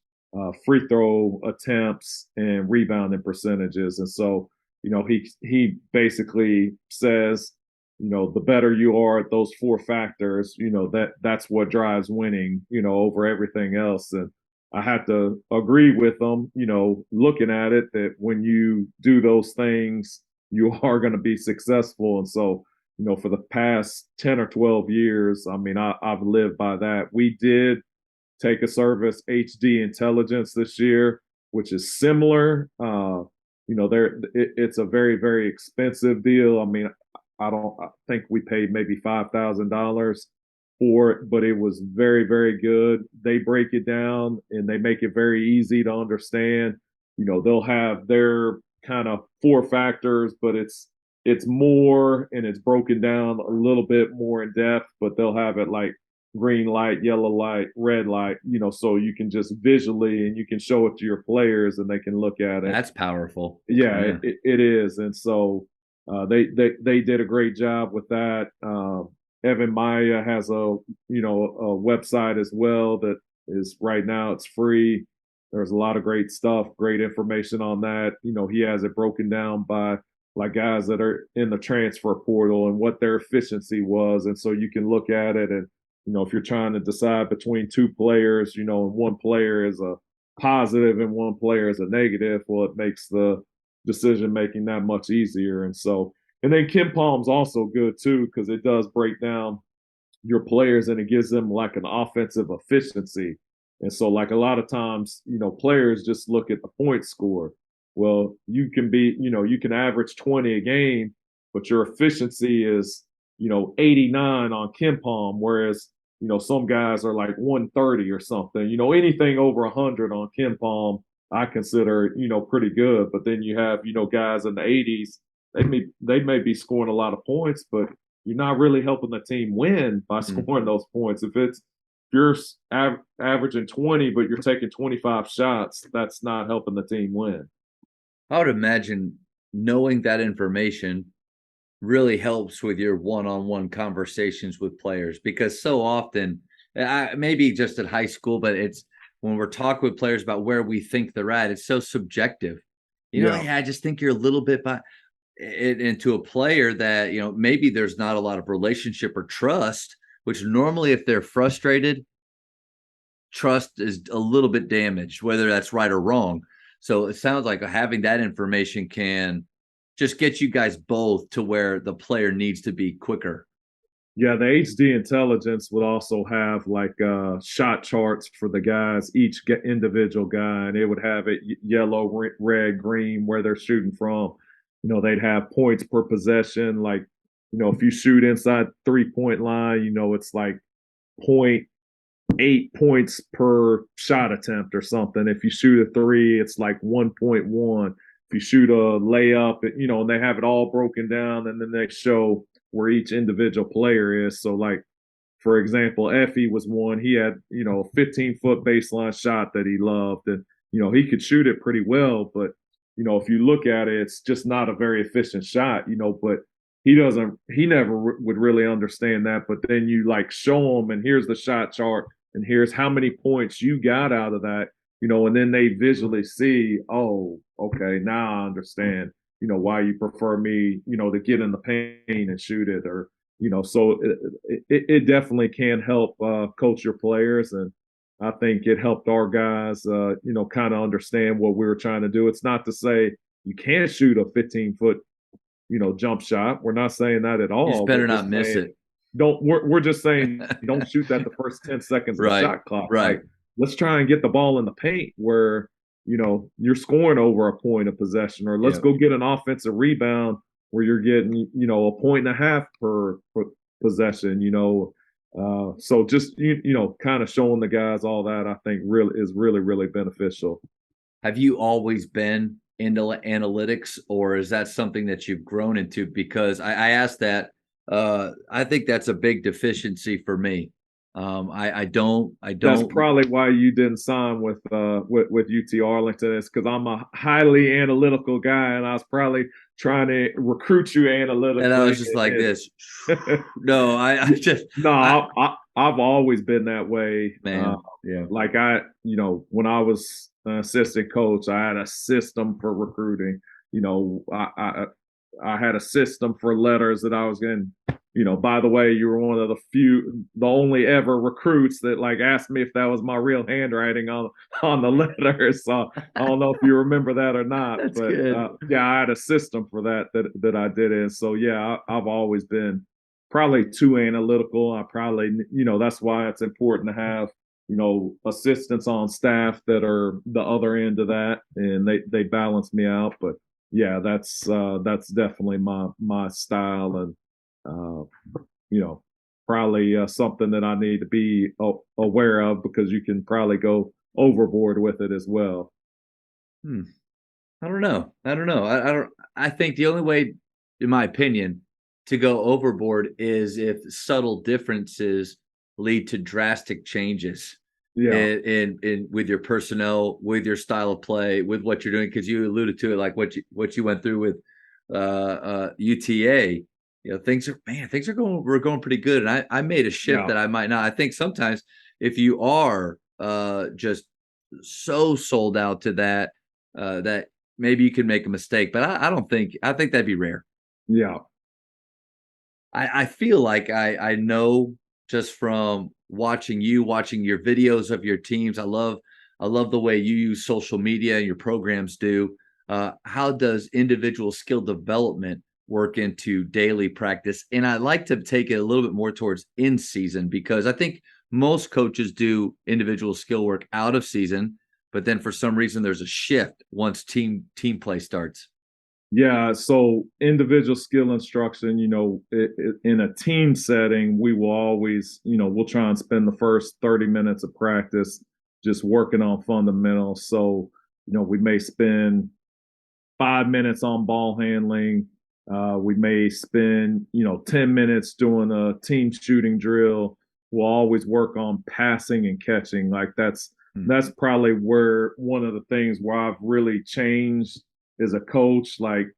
free throw attempts, and rebounding percentages. And so, you know, he basically says, you know, the better you are at those 4 factors, you know, that's what drives winning, you know, over everything else. And I have to agree with them, you know, looking at it, that when you do those things, you are going to be successful. And so, you know, for the past 10 or 12 years, I mean, I've lived by that. We did take a service, HD Intelligence, this year, which is similar. You know, it's a very, very expensive deal. I mean, I think we paid maybe $5,000 for it, but it was very, very good. They break it down and they make it very easy to understand. You know, they'll have their kind of 4 factors, but it's more, and it's broken down a little bit more in depth, but they'll have it like green light, yellow light, red light, you know, so you can just visually, and you can show it to your players and they can look at it. That's powerful. Yeah, it is. And so they did a great job with that. Evan Maya has a, you know, a website as well that is right now, it's free. There's a lot of great stuff, great information on that. You know, he has it broken down by like guys that are in the transfer portal and what their efficiency was. And so you can look at it, and you know, if you're trying to decide between 2 players, you know, and one player is a positive and one player is a negative, well, it makes the decision making that much easier. And so, and then KenPom's also good too, because it does break down your players and it gives them like an offensive efficiency. And so, like a lot of times, you know, players just look at the point score. Well, you can be, you know, you can average 20 a game, but your efficiency is, you know, 89 on KenPom, whereas, you know, some guys are like 130 or something. You know, anything over 100 on KenPom, I consider, you know, pretty good. But then you have, you know, guys in the 80s, they may be scoring a lot of points, but you're not really helping the team win by scoring those points. If you're averaging 20, but you're taking 25 shots, that's not helping the team win. I would imagine knowing that information really helps with your one-on-one conversations with players, because so often, maybe just at high school, but it's when we're talking with players about where we think they're at, it's so subjective. You know, I just think you're a little bit by into a player that, you know, maybe there's not a lot of relationship or trust, which normally if they're frustrated, trust is a little bit damaged, whether that's right or wrong. So it sounds like having that information can just get you guys both to where the player needs to be quicker. Yeah, the HD Intelligence would also have like shot charts for the guys, each individual guy, and it would have it yellow, red, green, where they're shooting from. You know, they'd have points per possession. Like, you know, if you shoot inside 3-point line, you know, it's like 8 points per shot attempt or something. If you shoot a three, it's like 1.1. If you shoot a layup, and they have it all broken down, and then they show where each individual player is. So, like, for example, Effie was one. He had, a 15-foot baseline shot that he loved, and he could shoot it pretty well. But if you look at it, it's just not a very efficient shot. But he never would really understand that. But then you like show him, and here's the shot chart, and here's how many points you got out of that. And then they visually see, oh, okay, now I understand. Why you prefer me, to get in the paint and shoot it, or so it definitely can help coach your players. And I think it helped our guys, kind of understand what we were trying to do. It's not to say you can't shoot a 15-foot, jump shot. We're not saying that at all. You just better not miss it. We're just saying don't shoot that the first 10 seconds of the shot clock. Right. Like, let's try and get the ball in the paint where, you're scoring over a point of possession, or let's go get an offensive rebound where you're getting, a point and a half per possession, so just, kind of showing the guys all that, I think is really, really beneficial. Have you always been into analytics, or is that something that you've grown into? Because I asked that, I think that's a big deficiency for me. I don't. That's probably why you didn't sign with UT Arlington. It's because I'm a highly analytical guy, and I was probably trying to recruit you analytically. And I was just like this. No, I just I've always been that way, man. Like when I was an assistant coach, I had a system for recruiting. I had a system for letters that I was getting. By the way, you were one of the only ever recruits that like asked me if that was my real handwriting on the letter. So I don't know if you remember that or not. That's but good. I had a system for that I did it. So I've always been probably too analytical. I probably that's why it's important to have assistants on staff that are the other end of that, and they balance me out. But that's definitely my style, and probably something that I need to be aware of, because you can probably go overboard with it as well. I don't know. I think the only way, in my opinion, to go overboard is if subtle differences lead to drastic changes. In with your personnel, with your style of play, with what you're doing, because you alluded to it, like what you went through with UTA. Things are going pretty good, and I made a shift that I might not. I think sometimes if you are just so sold out to that, that maybe you can make a mistake, but I think that'd be rare. Yeah, I feel like I know just from watching your videos of your teams. I love the way you use social media and your programs do. How does individual skill development work into daily practice? And I like to take it a little bit more towards in season, because I think most coaches do individual skill work out of season, but then for some reason there's a shift once team play starts. Yeah, so individual skill instruction, in a team setting, we will always, we'll try and spend the first 30 minutes of practice just working on fundamentals. So, we may spend 5 minutes on ball handling. We may spend, 10 minutes doing a team shooting drill. We'll always work on passing and catching. Like that's probably where one of the things where I've really changed as a coach. Like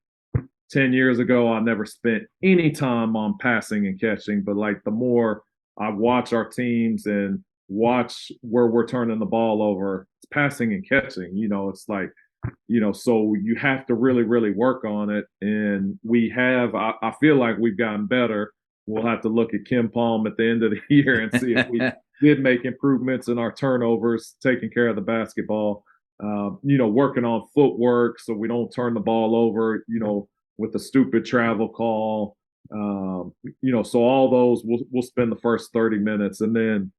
10 years ago, I never spent any time on passing and catching, but like the more I watch our teams and watch where we're turning the ball over, it's passing and catching. It's like, so you have to really, really work on it. And I feel like we've gotten better. We'll have to look at Kim Palm at the end of the year and see if we did make improvements in our turnovers, taking care of the basketball, working on footwork so we don't turn the ball over, with a stupid travel call. So all those we'll spend the first 30 minutes. And then,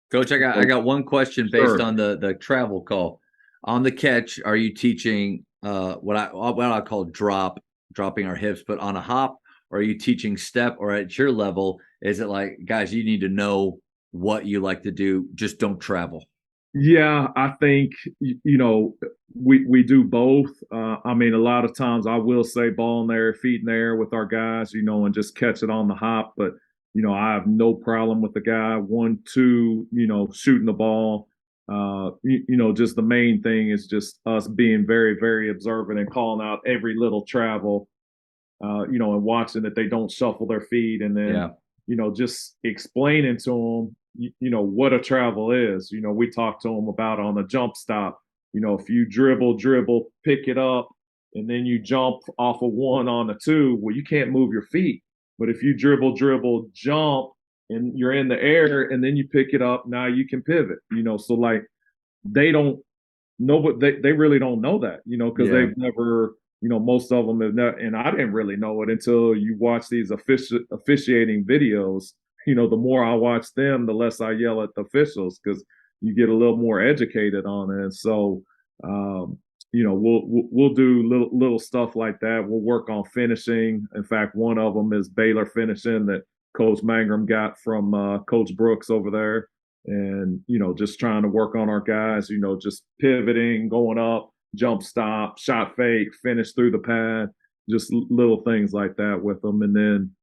Coach, I got one question based on the travel call. On the catch, are you teaching what I call dropping our hips, but on a hop? Or are you teaching step? Or at your level, is it like, guys, you need to know what you like to do, just don't travel? Yeah, I think we do both. I mean, a lot of times I will say ball in there, feet in there with our guys, and just catch it on the hop. But I have no problem with the guy 1, 2, shooting the ball. Just the main thing is just us being very, very observant and calling out every little travel. And watching that they don't shuffle their feet, and then Yeah. just explaining to them what a travel is. We talk to them about on a jump stop. If you dribble, pick it up, and then you jump off of 1 on a 2, well, you can't move your feet. But if you dribble, jump, and you're in the air, and then you pick it up, now you can pivot. So like they don't know, but they really don't know that. Because Yeah. they've never. Most of them have never, and I didn't really know it until you watch these officiating videos. The more I watch them, the less I yell at the officials, because you get a little more educated on it. And so, we'll do little stuff like that. We'll work on finishing. In fact, one of them is Baylor finishing that Coach Mangrum got from Coach Brooks over there, and just trying to work on our guys. Just pivoting, going up, jump stop, shot fake, finish through the pad, just little things like that with them. And then,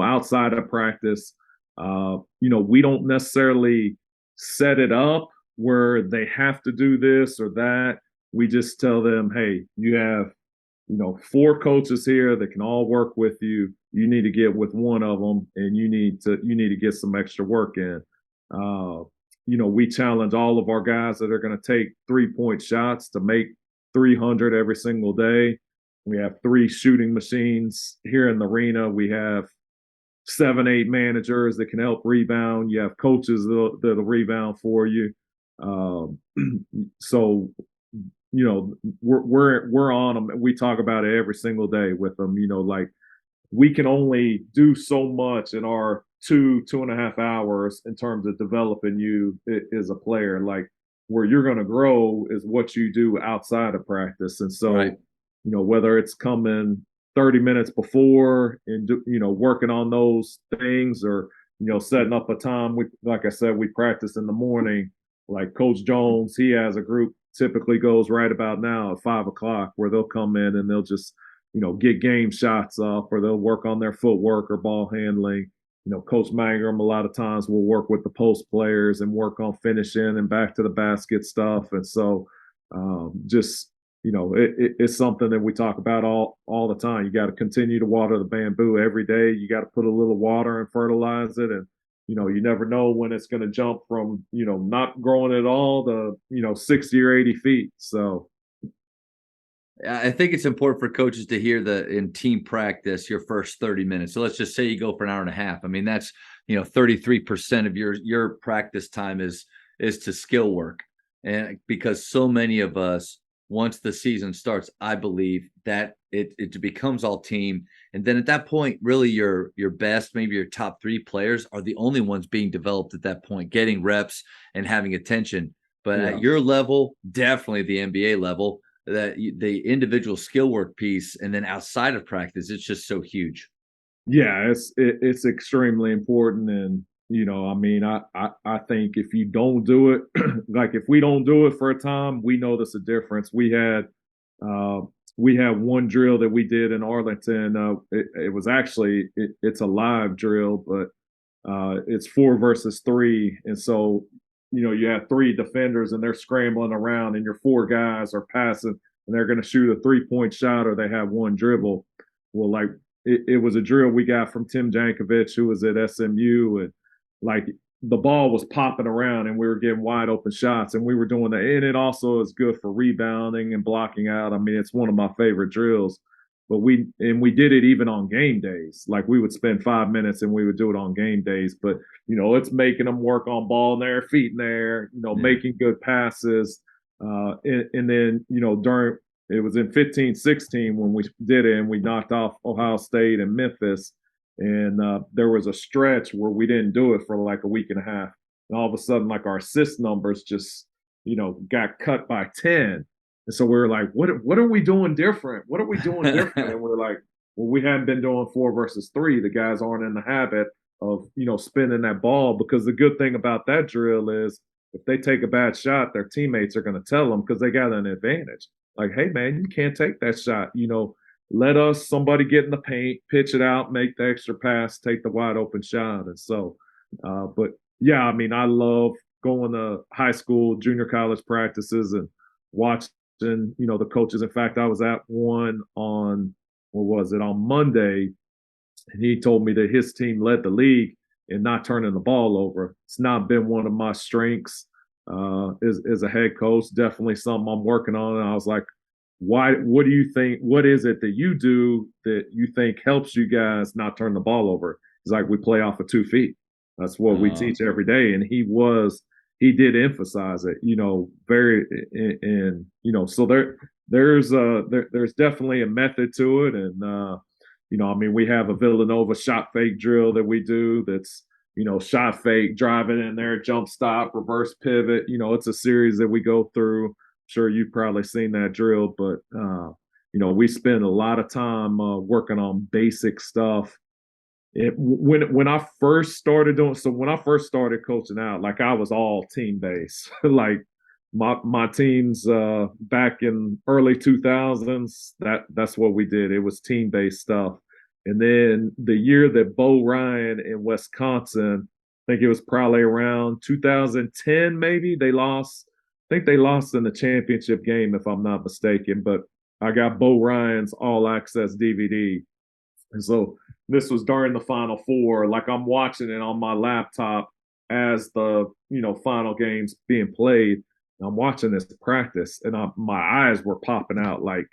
outside of practice, we don't necessarily set it up where they have to do this or that. We just tell them, hey, you have, 4 coaches here that can all work with you. You need to get with one of them, and you need to get some extra work in. We challenge all of our guys that are going to take 3-point shots to make 300 every single day. We have 3 shooting machines here in the arena. We have 7, 8 managers that can help rebound. You have coaches that'll rebound for you. So, we're on them. We talk about it every single day with them. Like we can only do so much in our 2.5 hours in terms of developing you as a player. Like where you're going to grow is what you do outside of practice. And so, Right. whether it's coming 30 minutes before and working on those things, or setting up a time. Like I said, we practice in the morning. Like Coach Jones, he has a group typically goes right about now at 5 o'clock, where they'll come in and they'll just get game shots up, or they'll work on their footwork or ball handling. Coach Mangrum a lot of times will work with the post players and work on finishing and back to the basket stuff. And so, just it's something that we talk about all the time. You got to continue to water the bamboo every day. You got to put a little water and fertilize it, and you never know when it's going to jump from not growing at all to 60 or 80 feet. So I think it's important for coaches to hear in team practice, your first 30 minutes. So let's just say you go for an hour and a half. I mean, that's 33% of your practice time is to skill work. And because so many of us, once the season starts, I believe that it becomes all team. And then at that point, really your best, maybe your top 3 players are the only ones being developed at that point, getting reps and having attention. But Yeah. at your level, definitely the NBA level, that the individual skill work piece, and then outside of practice, it's just so huge. Yeah, it's extremely important. And I mean, I think if you don't do it, like if we don't do it for a time, we notice a difference. We had one drill that we did in Arlington. It was actually it's a live drill, but it's 4 versus 3, and so you have 3 defenders and they're scrambling around, and your 4 guys are passing, and they're going to shoot a 3-point shot, or they have one dribble. Well, like it was a drill we got from Tim Jankovic, who was at SMU, and like the ball was popping around, and we were getting wide open shots, and we were doing that. And it also is good for rebounding and blocking out. I mean, it's one of my favorite drills. But we did it even on game days. Like we would spend 5 minutes and we would do it on game days. But it's making them work on ball in there, feet in there, making good passes. And then during it was in 15-16 when we did it, and we knocked off Ohio State and Memphis. And there was a stretch where we didn't do it for like a week and a half. And all of a sudden, like our assist numbers just got cut by 10. And so we were like, what are we doing different? What are we doing different? And we're like, well, we haven't been doing 4 versus 3. The guys aren't in the habit spinning that ball, because the good thing about that drill is if they take a bad shot, their teammates are going to tell them because they got an advantage. Like, hey man, you can't take that shot. Let somebody get in the paint, pitch it out, make the extra pass, take the wide open shot. And so, but yeah, I mean, I love going to high school, junior college practices and watching, the coaches. In fact, I was at one on, on Monday, and he told me that his team led the league in not turning the ball over. It's not been one of my strengths as a head coach. Definitely something I'm working on. And I was like, why? What do you think? What is it that you do that you think helps you guys not turn the ball over? It's like, we play off of 2 feet. That's what we teach every day. And he did emphasize it, very, and so there's definitely a method to it. And I mean, we have a Villanova shot fake drill that we do that's, shot fake, driving in there, jump stop, reverse pivot. It's a series that we go through. I'm sure you've probably seen that drill, but, we spend a lot of time working on basic stuff. When I first started coaching out, like, I was all team based. Like, my teams back in early 2000s, that's what we did. It was team based stuff. And then the year that Bo Ryan in Wisconsin, I think it was probably around 2010, maybe, they lost. I think they lost in the championship game, if I'm not mistaken. But I got Bo Ryan's All Access DVD, and so this was during the Final Four. Like, I'm watching it on my laptop as the final game's being played. I'm watching this practice, and my eyes were popping out. Like,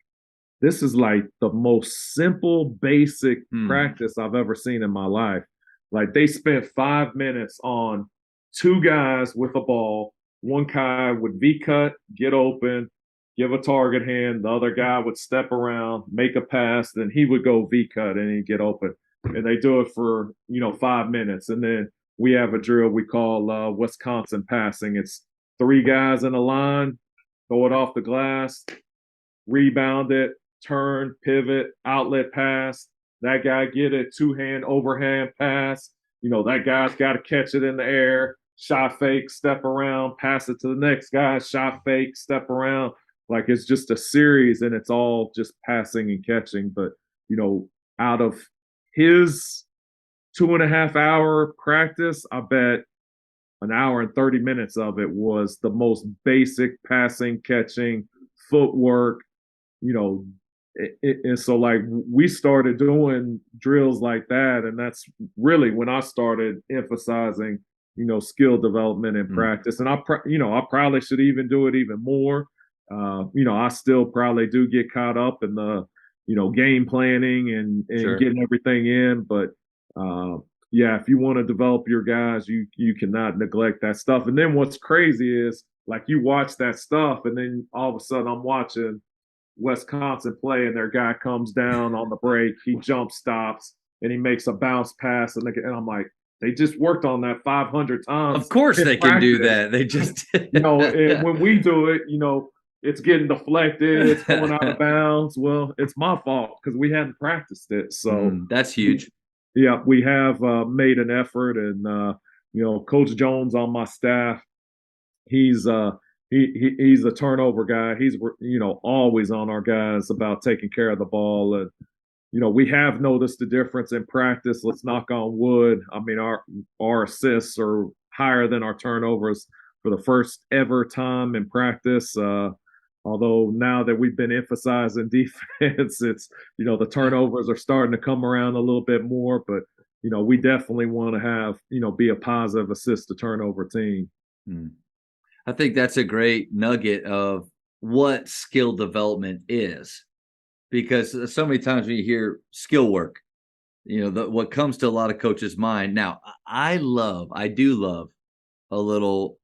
this is like the most simple, basic practice I've ever seen in my life. Like, they spent 5 minutes on 2 guys with a ball. One guy would V-cut, get open, give a target hand. The other guy would step around, make a pass, then he would go V-cut and he'd get open. And they do it for, 5 minutes. And then we have a drill we call Wisconsin passing. It's 3 guys in a line, throw it off the glass, rebound it, turn, pivot, outlet pass. That guy get it, 2-hand overhand pass. That guy's got to catch it in the air, shot fake, step around, pass it to the next guy, shot fake, step around. Like, it's just a series, and it's all just passing and catching. But, out of his 2.5 hour practice, I bet an hour and 30 minutes of it was the most basic passing, catching, footwork, and so, like, we started doing drills like that, and that's really when I started emphasizing, skill development and practice. And I probably should even do it even more. I still probably do get caught up in the, game planning and Sure. getting everything in. But yeah, if you want to develop your guys, you cannot neglect that stuff. And then what's crazy is, like, you watch that stuff, and then all of a sudden I'm watching Wisconsin play, and their guy comes down on the break, he jump stops, and he makes a bounce pass, and I'm like, they just worked on that 500 times. Of course they can do that. They just and when we do it, it's getting deflected, it's going out of bounds. Well, it's my fault because we hadn't practiced it. So that's huge. Yeah, we have made an effort, and Coach Jones on my staff, he's he's a turnover guy. He's always on our guys about taking care of the ball. And we have noticed the difference in practice. Let's knock on wood. I mean, our assists are higher than our turnovers for the first ever time in practice. Although now that we've been emphasizing defense, it's the turnovers are starting to come around a little bit more. But we definitely want to have be a positive assist to turnover team. I think that's a great nugget of what skill development is, because so many times when you hear skill work, what comes to a lot of coaches' mind. Now, I do love a little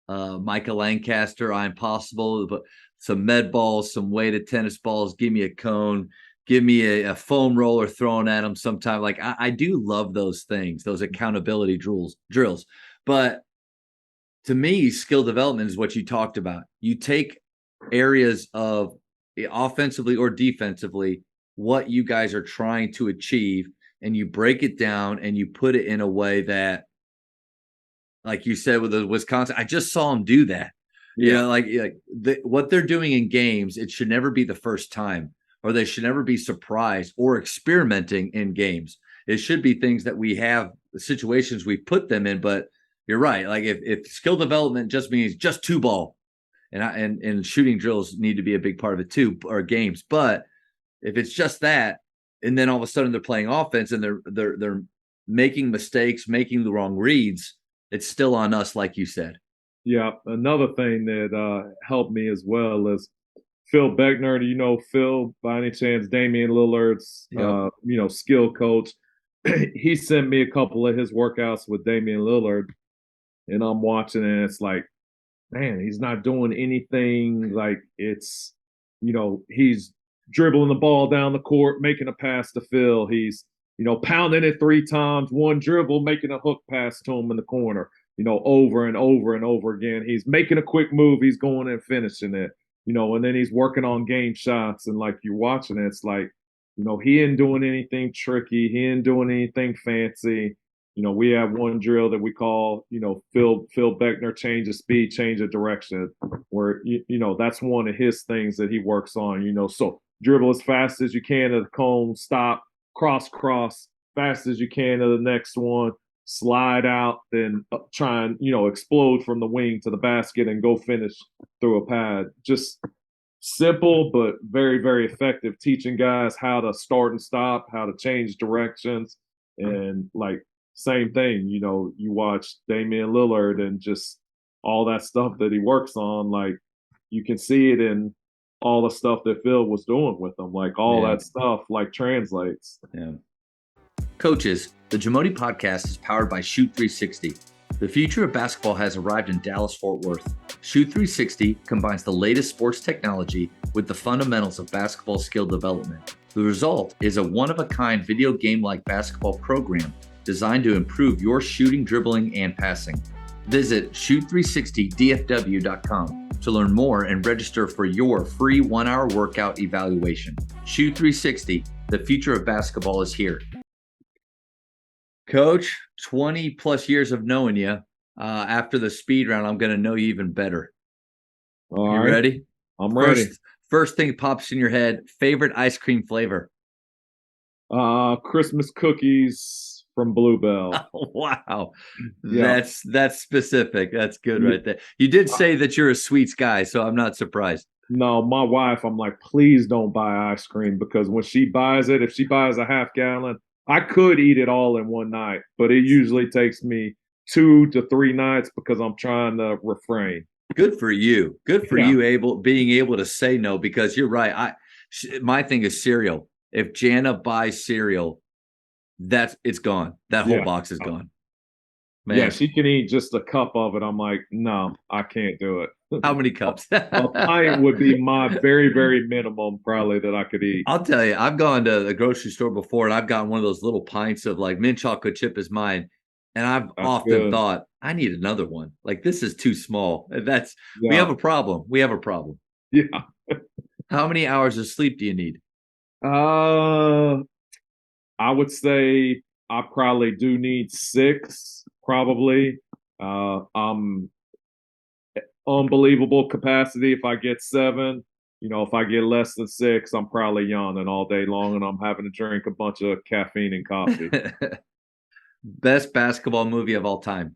Micah Lancaster, I'm possible, but some med balls, some weighted tennis balls, give me a cone, give me a foam roller thrown at them sometime. Like, I do love those things, those accountability drills. But to me, skill development is what you talked about. You take areas of offensively or defensively, what you guys are trying to achieve, and you break it down and you put it in a way that, like you said with the Wisconsin, I just saw them do that. You know, like what they're doing in games, it should never be the first time, or they should never be surprised or experimenting in games. It should be things that we have, situations we put them in. But you're right. Like if skill development just means just two ball, and shooting drills need to be a big part of it too, or games. But if it's just that, and then all of a sudden they're playing offense and they're making mistakes, making the wrong reads, it's still on us, like you said. Yeah. Another thing that helped me as well is Phil Beckner. Do you know Phil by any chance? Damian Lillard's skill coach. He sent me a couple of his workouts with Damian Lillard, and I'm watching, and it's like, man, he's not doing anything. Like it's, he's dribbling the ball down the court, making a pass to Phil. He's, pounding it 3 times, one dribble, making a hook pass to him in the corner, over and over and over again. He's making a quick move. He's going and finishing it, and then he's working on game shots. And like you're watching it, it's like, he ain't doing anything tricky. He ain't doing anything fancy. We have one drill that we call, Phil Beckner change of speed, change of direction, where, that's one of his things that he works on, so dribble as fast as you can to the cone, stop, cross, fast as you can to the next one, slide out, then try and, explode from the wing to the basket and go finish through a pad. Just simple, but very, very effective, teaching guys how to start and stop, how to change directions. And like, same thing, you watch Damian Lillard and just all that stuff that he works on, like you can see it in all the stuff that Phil was doing with him, like all that stuff like translates. Yeah. Coaches, the Jamodi podcast is powered by Shoot 360. The future of basketball has arrived in Dallas-Fort Worth. Shoot 360 combines the latest sports technology with the fundamentals of basketball skill development. The result is a one-of-a-kind video game-like basketball program designed to improve your shooting, dribbling, and passing. Visit shoot360dfw.com to learn more and register for your free 1-hour workout evaluation. Shoot 360, the future of basketball is here. Coach, 20 plus years of knowing you. After the speed round, I'm going to know you even better. All you right. Ready? I'm ready. First thing pops in your head, favorite ice cream flavor? Christmas cookies from Bluebell. Oh, wow. Yeah. That's specific. That's good right there. You did say that you're a sweets guy, so I'm not surprised. No, my wife, I'm like, please don't buy ice cream, because when she buys it, if she buys a half gallon, I could eat it all in one night, but it usually takes me 2 to 3 nights because I'm trying to refrain. Good for you. Good for you being able to say no, because you're right. My thing is cereal. If Jana buys cereal, it's gone. That whole box is gone. Man. Yeah, she can eat just a cup of it. I'm like, no, I can't do it. How many cups? A pint would be my very, very minimum probably that I could eat. I'll tell you, I've gone to the grocery store before and I've gotten one of those little pints of like mint chocolate chip is mine. And I've often thought, I need another one. Like, this is too small. We have a problem. Yeah. How many hours of sleep do you need? I would say I probably do need 6, probably. I'm unbelievable capacity if I get 7. If I get less than 6, I'm probably yawning all day long and I'm having to drink a bunch of caffeine and coffee. Best basketball movie of all time?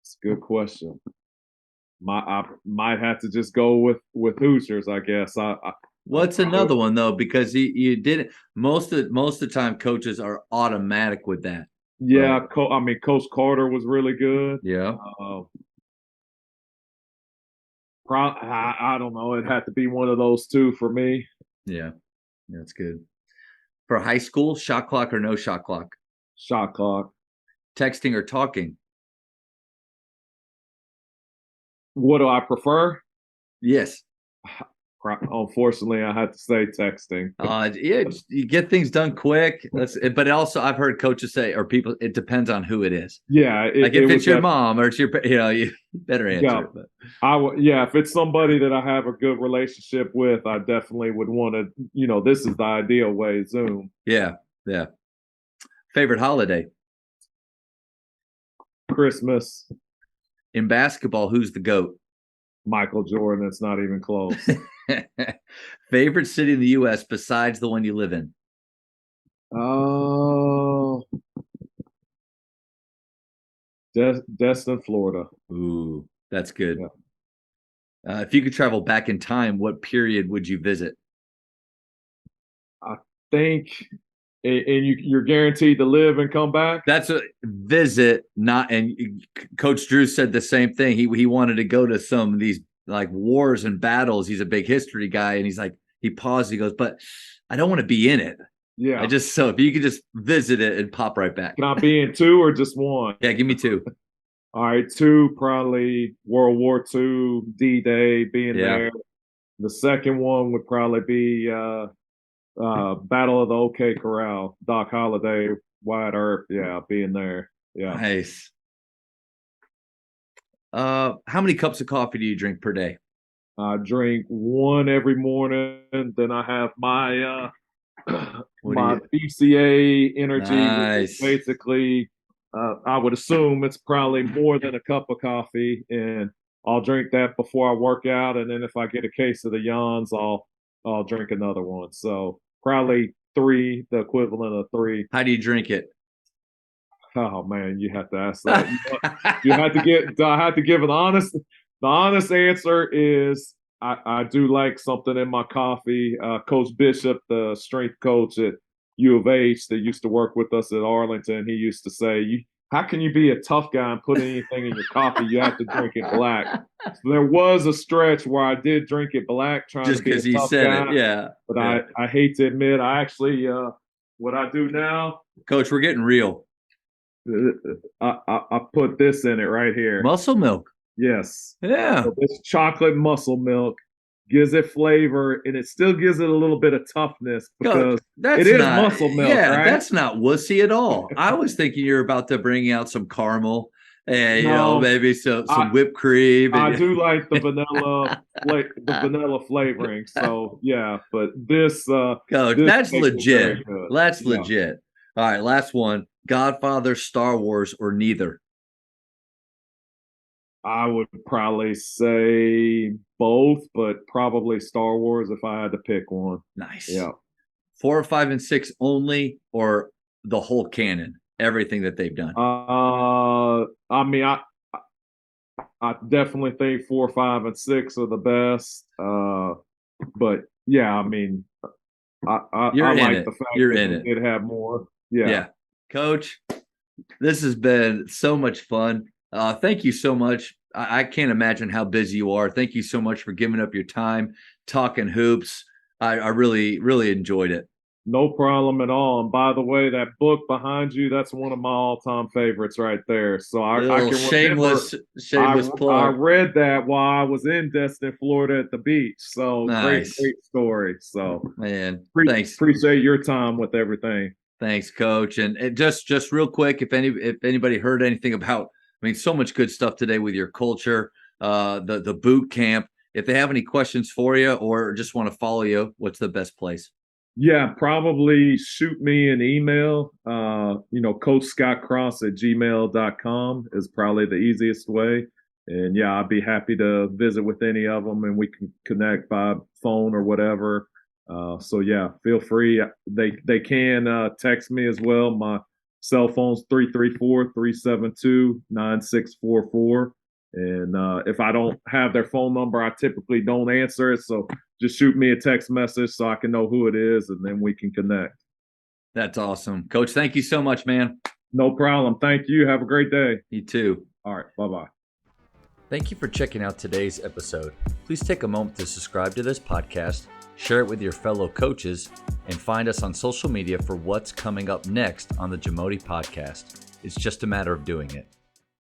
It's a good question. I might have to just go with Hoosiers, I guess. What's another one though? Because you did it most of the time. Coaches are automatic with that. Yeah, Coach Carter was really good. Yeah. I don't know. It had to be one of those 2 for me. Yeah, that's good. For high school, shot clock or no shot clock? Shot clock. Texting or talking? What do I prefer? Yes. Unfortunately, I had to say texting. Yeah, you get things done quick. But also I've heard coaches say, or people, it depends on who it is. Yeah, like if it's your mom or it's your, you better answer it. But. If it's somebody that I have a good relationship with, I definitely would want to, this is the ideal way, Zoom. Yeah. Favorite holiday? Christmas. In basketball, who's the GOAT? Michael Jordan. It's not even close. Favorite city in the U.S. besides the one you live in? Destin, Florida. Ooh, that's good. Yeah. If you could travel back in time, what period would you visit? I think, and you're guaranteed to live and come back? That's a visit, not. And Coach Drew said the same thing. He wanted to go to some of these like wars and battles. He's a big history guy, and he's like, he paused. He goes, but I don't want to be in it. Yeah. So if you could just visit it and pop right back. Can I be in 2 or just 1? Yeah, give me 2. All right, 2, probably World War II, D-Day, being there. The second one would probably be Battle of the OK Corral, Doc Holliday, Wyatt Earp, being there. Yeah. Nice. How many cups of coffee do you drink per day? I drink 1 every morning. Then I have my my BCA energy. Nice. Basically, I would assume it's probably more than a cup of coffee, and I'll drink that before I work out. And then if I get a case of the Yawns, I'll drink another one. So probably 3, the equivalent of 3. How do you drink it? Oh man, you have to ask that. I have to give an honest. The honest answer is I do like something in my coffee. Coach Bishop, the strength coach at U of H that used to work with us at Arlington, he used to say, how can you be a tough guy and put anything in your coffee? You have to drink it black. So there was a stretch where I did drink it black, trying just to be a because he tough said guy. it, yeah. But yeah. I hate to admit, I actually what I do now, Coach, we're getting real. I put this in it right here. Muscle milk. Yes. Yeah. So this chocolate muscle milk gives it flavor, and it still gives it a little bit of toughness because it is muscle milk. Yeah, right? That's not wussy at all. I was thinking you're about to bring out some caramel and maybe some whipped cream. I do like the vanilla flavoring. So yeah, but this Coach, that's legit. That's legit. All right, last one. Godfather, Star Wars, or neither? I would probably say both, but probably Star Wars if I had to pick one. Nice. Yeah. 4, 5, and 6 only, or the whole canon, everything that they've done? I mean, I definitely think 4, 5, and 6 are the best. But yeah, I mean, I like the fact that they did have more. Yeah. Coach, this has been so much fun. Thank you so much. I can't imagine how busy you are. Thank you so much for giving up your time, talking hoops. I really, really enjoyed it. No problem at all. And by the way, that book behind you, that's one of my all-time favorites right there. So I can shameless plug. I read that while I was in Destin, Florida at the beach. So nice. Great story. So man, thanks. Appreciate your time with everything. Thanks, Coach. And just real quick, if anybody heard anything about, I mean, so much good stuff today with your culture, the boot camp. If they have any questions for you or just want to follow you, what's the best place? Yeah, probably shoot me an email. CoachScottCross@gmail.com is probably the easiest way. And yeah, I'd be happy to visit with any of them and we can connect by phone or whatever. So yeah, feel free. They can text me as well. My cell phone's 334-372-9644. And if I don't have their phone number, I typically don't answer it. So just shoot me a text message so I can know who it is, and then we can connect. That's awesome. Coach, thank you so much, man. No problem. Thank you. Have a great day. You too. All right. Bye-bye. Thank you for checking out today's episode. Please take a moment to subscribe to this podcast, share it with your fellow coaches, and find us on social media for what's coming up next on the Jamodi Podcast. It's just a matter of doing it.